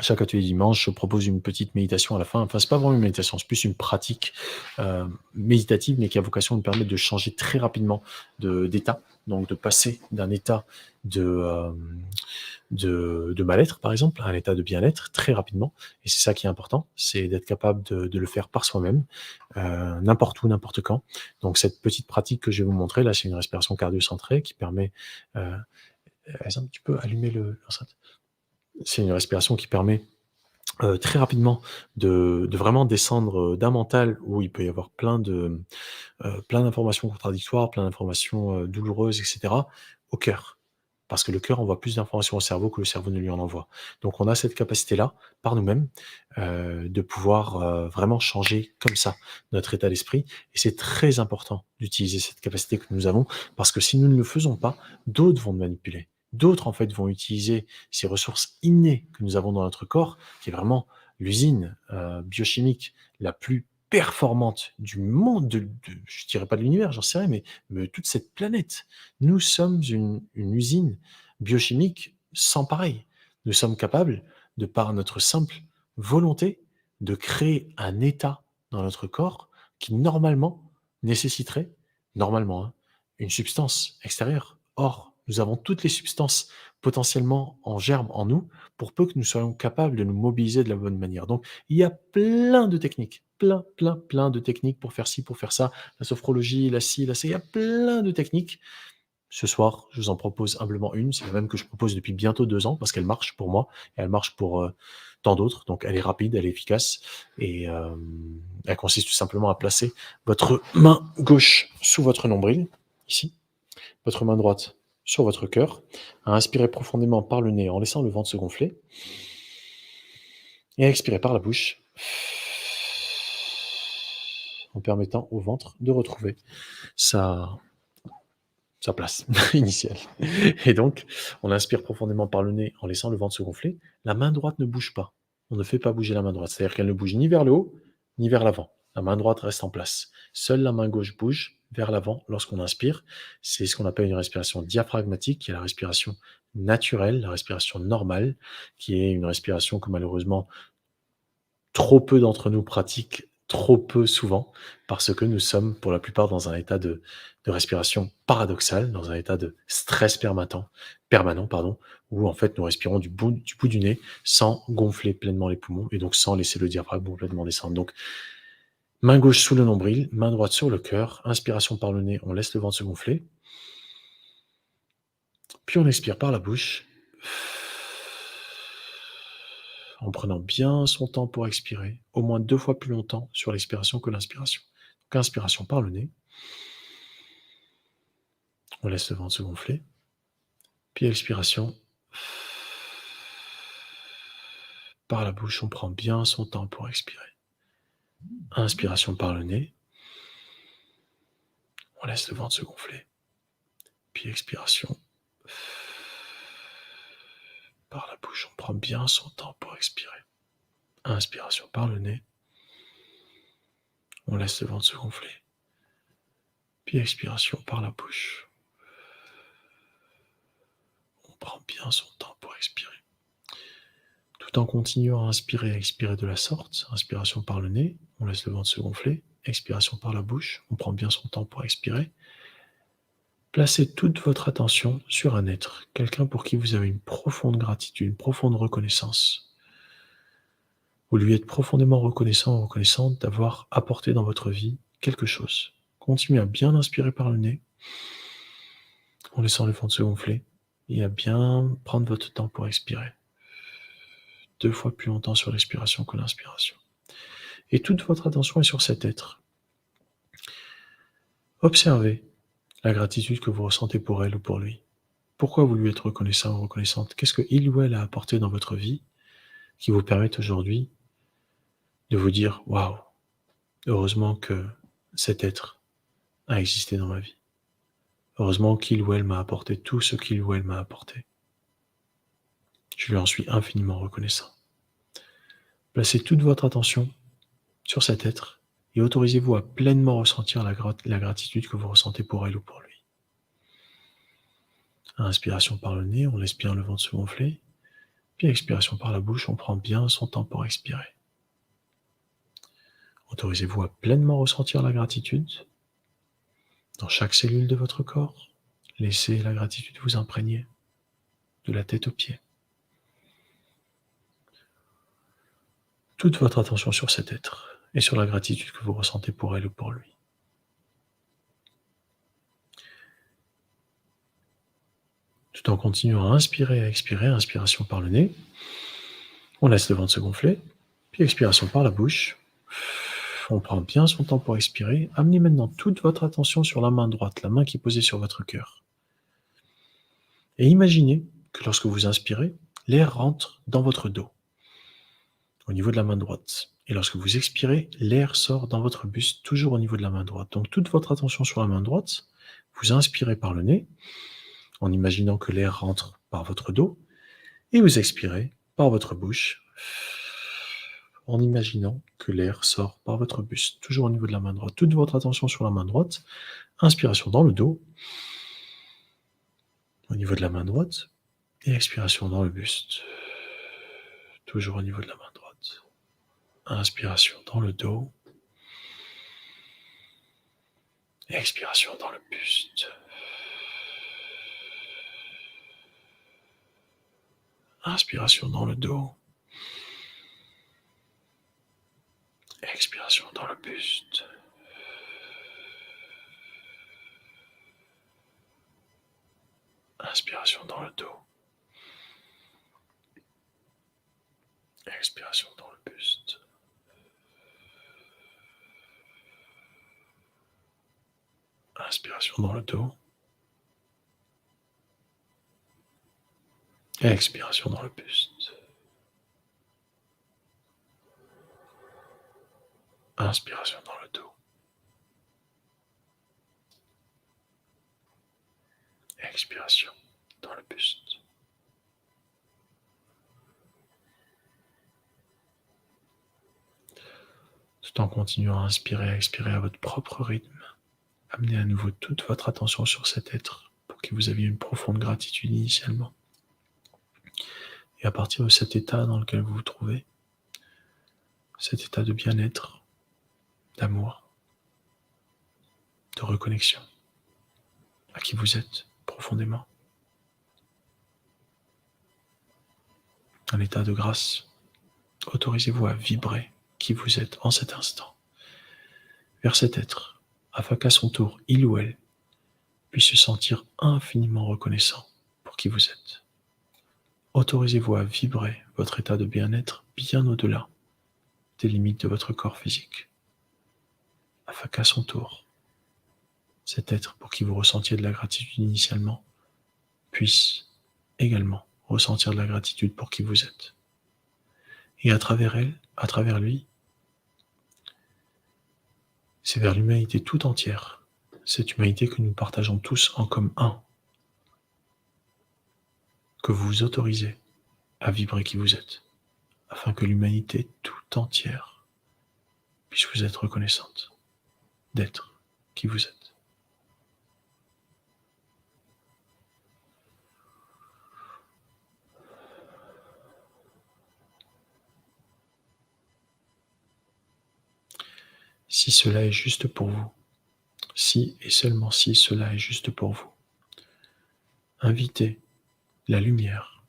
atelier dimanche, je propose une petite méditation à la fin. Enfin, c'est pas vraiment une méditation, c'est plus une pratique méditative, mais qui a vocation à nous permettre de changer très rapidement d'état. Donc de passer d'un état de mal-être, par exemple, à un état de bien-être très rapidement. Et c'est ça qui est important, c'est d'être capable de le faire par soi-même, n'importe où, n'importe quand. Donc cette petite pratique que je vais vous montrer, là, c'est une respiration cardio-centrée qui permet... Exemple, tu peux allumer l'enceinte. C'est une respiration qui permet très rapidement de vraiment descendre d'un mental où il peut y avoir plein d'informations contradictoires, plein d'informations douloureuses, etc., au cœur. Parce que le cœur envoie plus d'informations au cerveau que le cerveau ne lui en envoie. Donc on a cette capacité-là, par nous-mêmes, de pouvoir vraiment changer comme ça notre état d'esprit. Et c'est très important d'utiliser cette capacité que nous avons, parce que si nous ne le faisons pas, d'autres vont nous manipuler. D'autres, en fait, vont utiliser ces ressources innées que nous avons dans notre corps, qui est vraiment l'usine biochimique la plus performante du monde, je dirais pas de l'univers, j'en sais rien, mais de toute cette planète. Nous sommes une usine biochimique sans pareil. Nous sommes capables, de par notre simple volonté, de créer un état dans notre corps qui normalement nécessiterait, normalement, hein, une substance extérieure. Or, nous avons toutes les substances potentiellement en germe en nous, pour peu que nous soyons capables de nous mobiliser de la bonne manière. Donc, il y a plein de techniques, plein de techniques pour faire ci, pour faire ça, la sophrologie, la ci, la ça, il y a plein de techniques. Ce soir, je vous en propose humblement une, c'est la même que je propose depuis bientôt 2 ans, parce qu'elle marche pour moi, et elle marche pour tant d'autres. Donc elle est rapide, elle est efficace, et elle consiste tout simplement à placer votre main gauche sous votre nombril, ici, votre main droite sur votre cœur, à inspirer profondément par le nez en laissant le ventre se gonfler, et à expirer par la bouche en permettant au ventre de retrouver sa place initiale. Et donc, on inspire profondément par le nez en laissant le ventre se gonfler. La main droite ne bouge pas. On ne fait pas bouger la main droite. C'est-à-dire qu'elle ne bouge ni vers le haut, ni vers l'avant. La main droite reste en place. Seule la main gauche bouge vers l'avant lorsqu'on inspire. C'est ce qu'on appelle une respiration diaphragmatique, qui est la respiration naturelle, la respiration normale, qui est une respiration que malheureusement trop peu d'entre nous pratiquent trop peu souvent, parce que nous sommes pour la plupart dans un état de respiration paradoxale, dans un état de stress permanent, pardon, où en fait nous respirons du bout du nez sans gonfler pleinement les poumons et donc sans laisser le diaphragme complètement descendre. Donc main gauche sous le nombril, main droite sur le cœur, inspiration par le nez, on laisse le ventre se gonfler, puis on expire par la bouche, en prenant bien son temps pour expirer, au moins 2 fois plus longtemps sur l'expiration que l'inspiration. Donc inspiration par le nez, on laisse le ventre se gonfler, puis expiration par la bouche, on prend bien son temps pour expirer. Inspiration par le nez, on laisse le ventre se gonfler, puis expiration par la bouche, on prend bien son temps pour expirer. Inspiration par le nez, on laisse le ventre se gonfler, puis expiration par la bouche. On prend bien son temps pour expirer. Tout en continuant à inspirer et à expirer de la sorte, inspiration par le nez, on laisse le ventre se gonfler, expiration par la bouche, on prend bien son temps pour expirer. Placez toute votre attention sur un être, quelqu'un pour qui vous avez une profonde gratitude, une profonde reconnaissance. Vous lui êtes profondément reconnaissant ou reconnaissante d'avoir apporté dans votre vie quelque chose. Continuez à bien inspirer par le nez, en laissant le ventre se gonfler, et à bien prendre votre temps pour expirer. 2 fois plus longtemps sur l'expiration que l'inspiration. Et toute votre attention est sur cet être. Observez la gratitude que vous ressentez pour elle ou pour lui. Pourquoi vous lui êtes reconnaissant ou reconnaissante? Qu'est-ce qu'il ou elle a apporté dans votre vie qui vous permet aujourd'hui de vous dire « Waouh, heureusement que cet être a existé dans ma vie. Heureusement qu'il ou elle m'a apporté tout ce qu'il ou elle m'a apporté. Je lui en suis infiniment reconnaissant. » Placez toute votre attention sur cet être et autorisez-vous à pleinement ressentir la gratitude que vous ressentez pour elle ou pour lui. Inspiration par le nez, on laisse bien le ventre se gonfler, puis expiration par la bouche, on prend bien son temps pour expirer. Autorisez-vous à pleinement ressentir la gratitude dans chaque cellule de votre corps. Laissez la gratitude vous imprégner de la tête aux pieds. Toute votre attention sur cet être et sur la gratitude que vous ressentez pour elle ou pour lui. Tout en continuant à inspirer et à expirer, inspiration par le nez, on laisse le ventre se gonfler, puis expiration par la bouche. On prend bien son temps pour expirer. Amenez maintenant toute votre attention sur la main droite, la main qui est posée sur votre cœur. Et imaginez que lorsque vous inspirez, l'air rentre dans votre dos, au niveau de la main droite. Et lorsque vous expirez, l'air sort dans votre buste, toujours au niveau de la main droite. Donc toute votre attention sur la main droite, vous inspirez par le nez, en imaginant que l'air rentre par votre dos, et vous expirez par votre bouche, en imaginant que l'air sort par votre buste, toujours au niveau de la main droite. Toute votre attention sur la main droite, inspiration dans le dos, au niveau de la main droite, et expiration dans le buste, toujours au niveau de la main droite. Inspiration dans le dos, expiration dans le buste. Inspiration dans le dos, expiration dans le buste. Inspiration dans le dos, expiration dans le buste. Inspiration dans le dos, expiration dans le buste. Inspiration dans le dos, expiration dans le buste. Tout en continuant à inspirer et à expirer à votre propre rythme, amenez à nouveau toute votre attention sur cet être pour qui vous aviez une profonde gratitude initialement. Et à partir de cet état dans lequel vous vous trouvez, cet état de bien-être, d'amour, de reconnexion à qui vous êtes profondément, un état de grâce, autorisez-vous à vibrer qui vous êtes en cet instant vers cet être, afin qu'à son tour, il ou elle puisse se sentir infiniment reconnaissant pour qui vous êtes. Autorisez-vous à vibrer votre état de bien-être bien au-delà des limites de votre corps physique, afin qu'à son tour, cet être pour qui vous ressentiez de la gratitude initialement puisse également ressentir de la gratitude pour qui vous êtes. Et à travers elle, à travers lui, c'est vers l'humanité tout entière, cette humanité que nous partageons tous en comme un, que vous vous autorisez à vibrer qui vous êtes, afin que l'humanité tout entière puisse vous être reconnaissante d'être qui vous êtes. Si cela est juste pour vous, si et seulement si cela est juste pour vous, invitez la lumière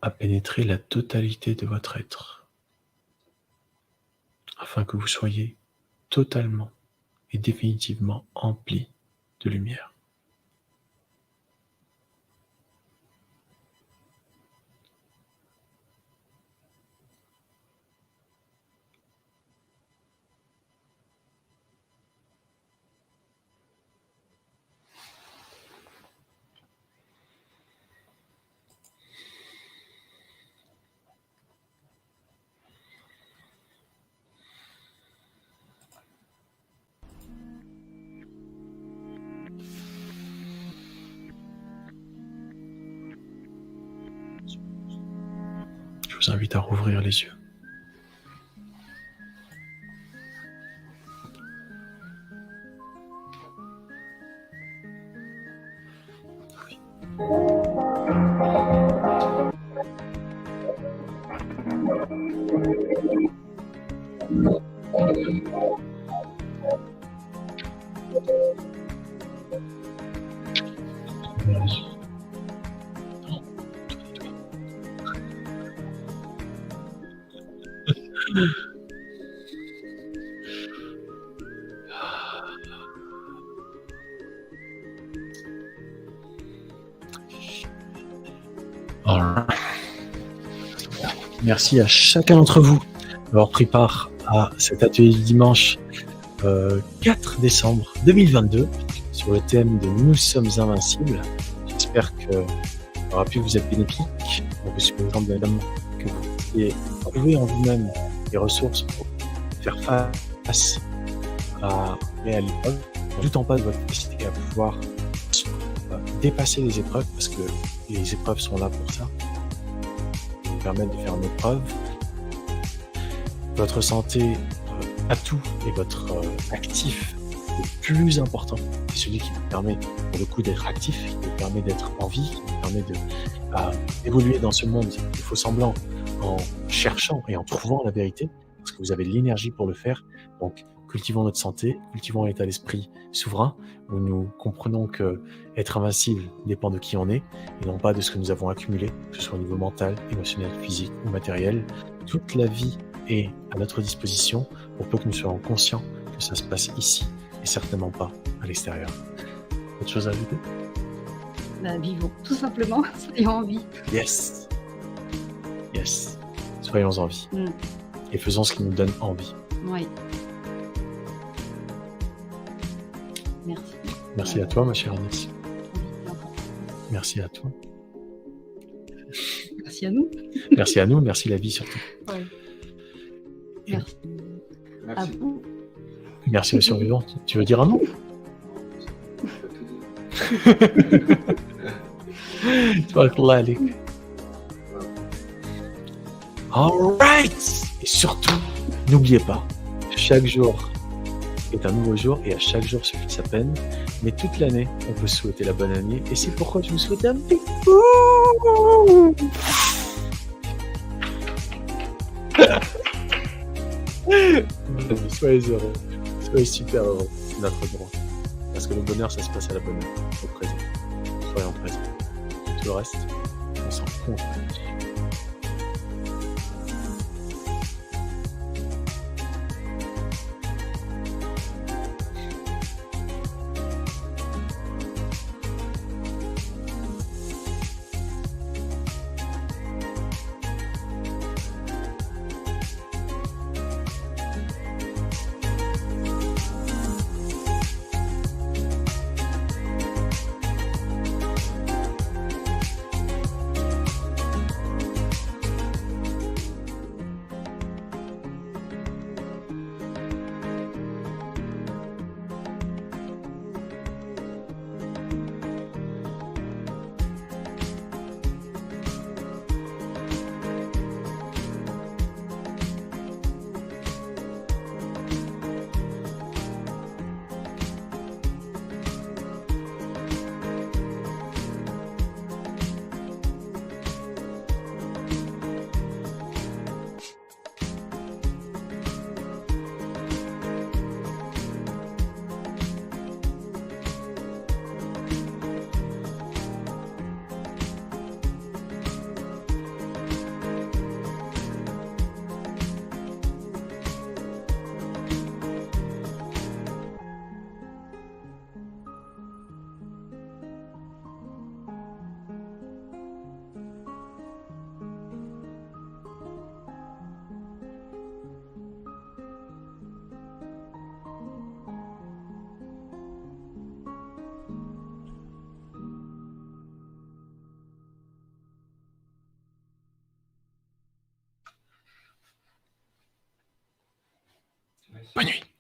à pénétrer la totalité de votre être, afin que vous soyez totalement et définitivement empli de lumière. vous invite à rouvrir les yeux. Alright. Merci à chacun d'entre vous d'avoir pris part à cet atelier du dimanche 4 décembre 2022 sur le thème de Nous sommes invincibles. J'espère que ça aura pu vous être bénéfique. On vous souhaite bien évidemment que vous puissiez trouver en vous-même des ressources pour faire face à l'épreuve, en doutant pas de votre capacité à pouvoir dépasser les épreuves, parce que les épreuves sont là pour ça, vous permettre de faire une épreuve. Votre santé atout et votre actif le plus important, c'est celui qui vous permet pour le coup d'être actif, qui vous permet d'être en vie, qui vous permet d'évoluer dans ce monde de faux semblants en cherchant et en trouvant la vérité, parce que vous avez l'énergie pour le faire. Donc cultivons notre santé, cultivons un état d'esprit souverain, où nous comprenons que être invincible dépend de qui on est, et non pas de ce que nous avons accumulé, que ce soit au niveau mental, émotionnel, physique ou matériel. Toute la vie est à notre disposition, pour peu que nous soyons conscients que ça se passe ici, et certainement pas à l'extérieur. Autre chose à ajouter? Vivons, tout simplement, soyons en vie. Yes. Yes. Soyons en vie. Et faisons ce qui nous donne envie. Oui. Merci. Merci à toi, ma chère Agnès. Merci à toi. Merci à nous. Merci à nous, merci la vie surtout. Ouais. Merci. À vous. Merci aux survivants. Tu veux dire un mot? Tabarakallah alik. Alright. Et surtout, n'oubliez pas, chaque jour est un nouveau jour et à chaque jour suffit sa peine. Mais toute l'année, on peut souhaiter la bonne année et c'est pourquoi je vous souhaite un petit Soyez heureux, soyez super heureux, c'est notre droit. Parce que le bonheur, ça se passe à la bonne heure, au présent. Soyons présents. Tout le reste, on s'en fout. Bonne nuit.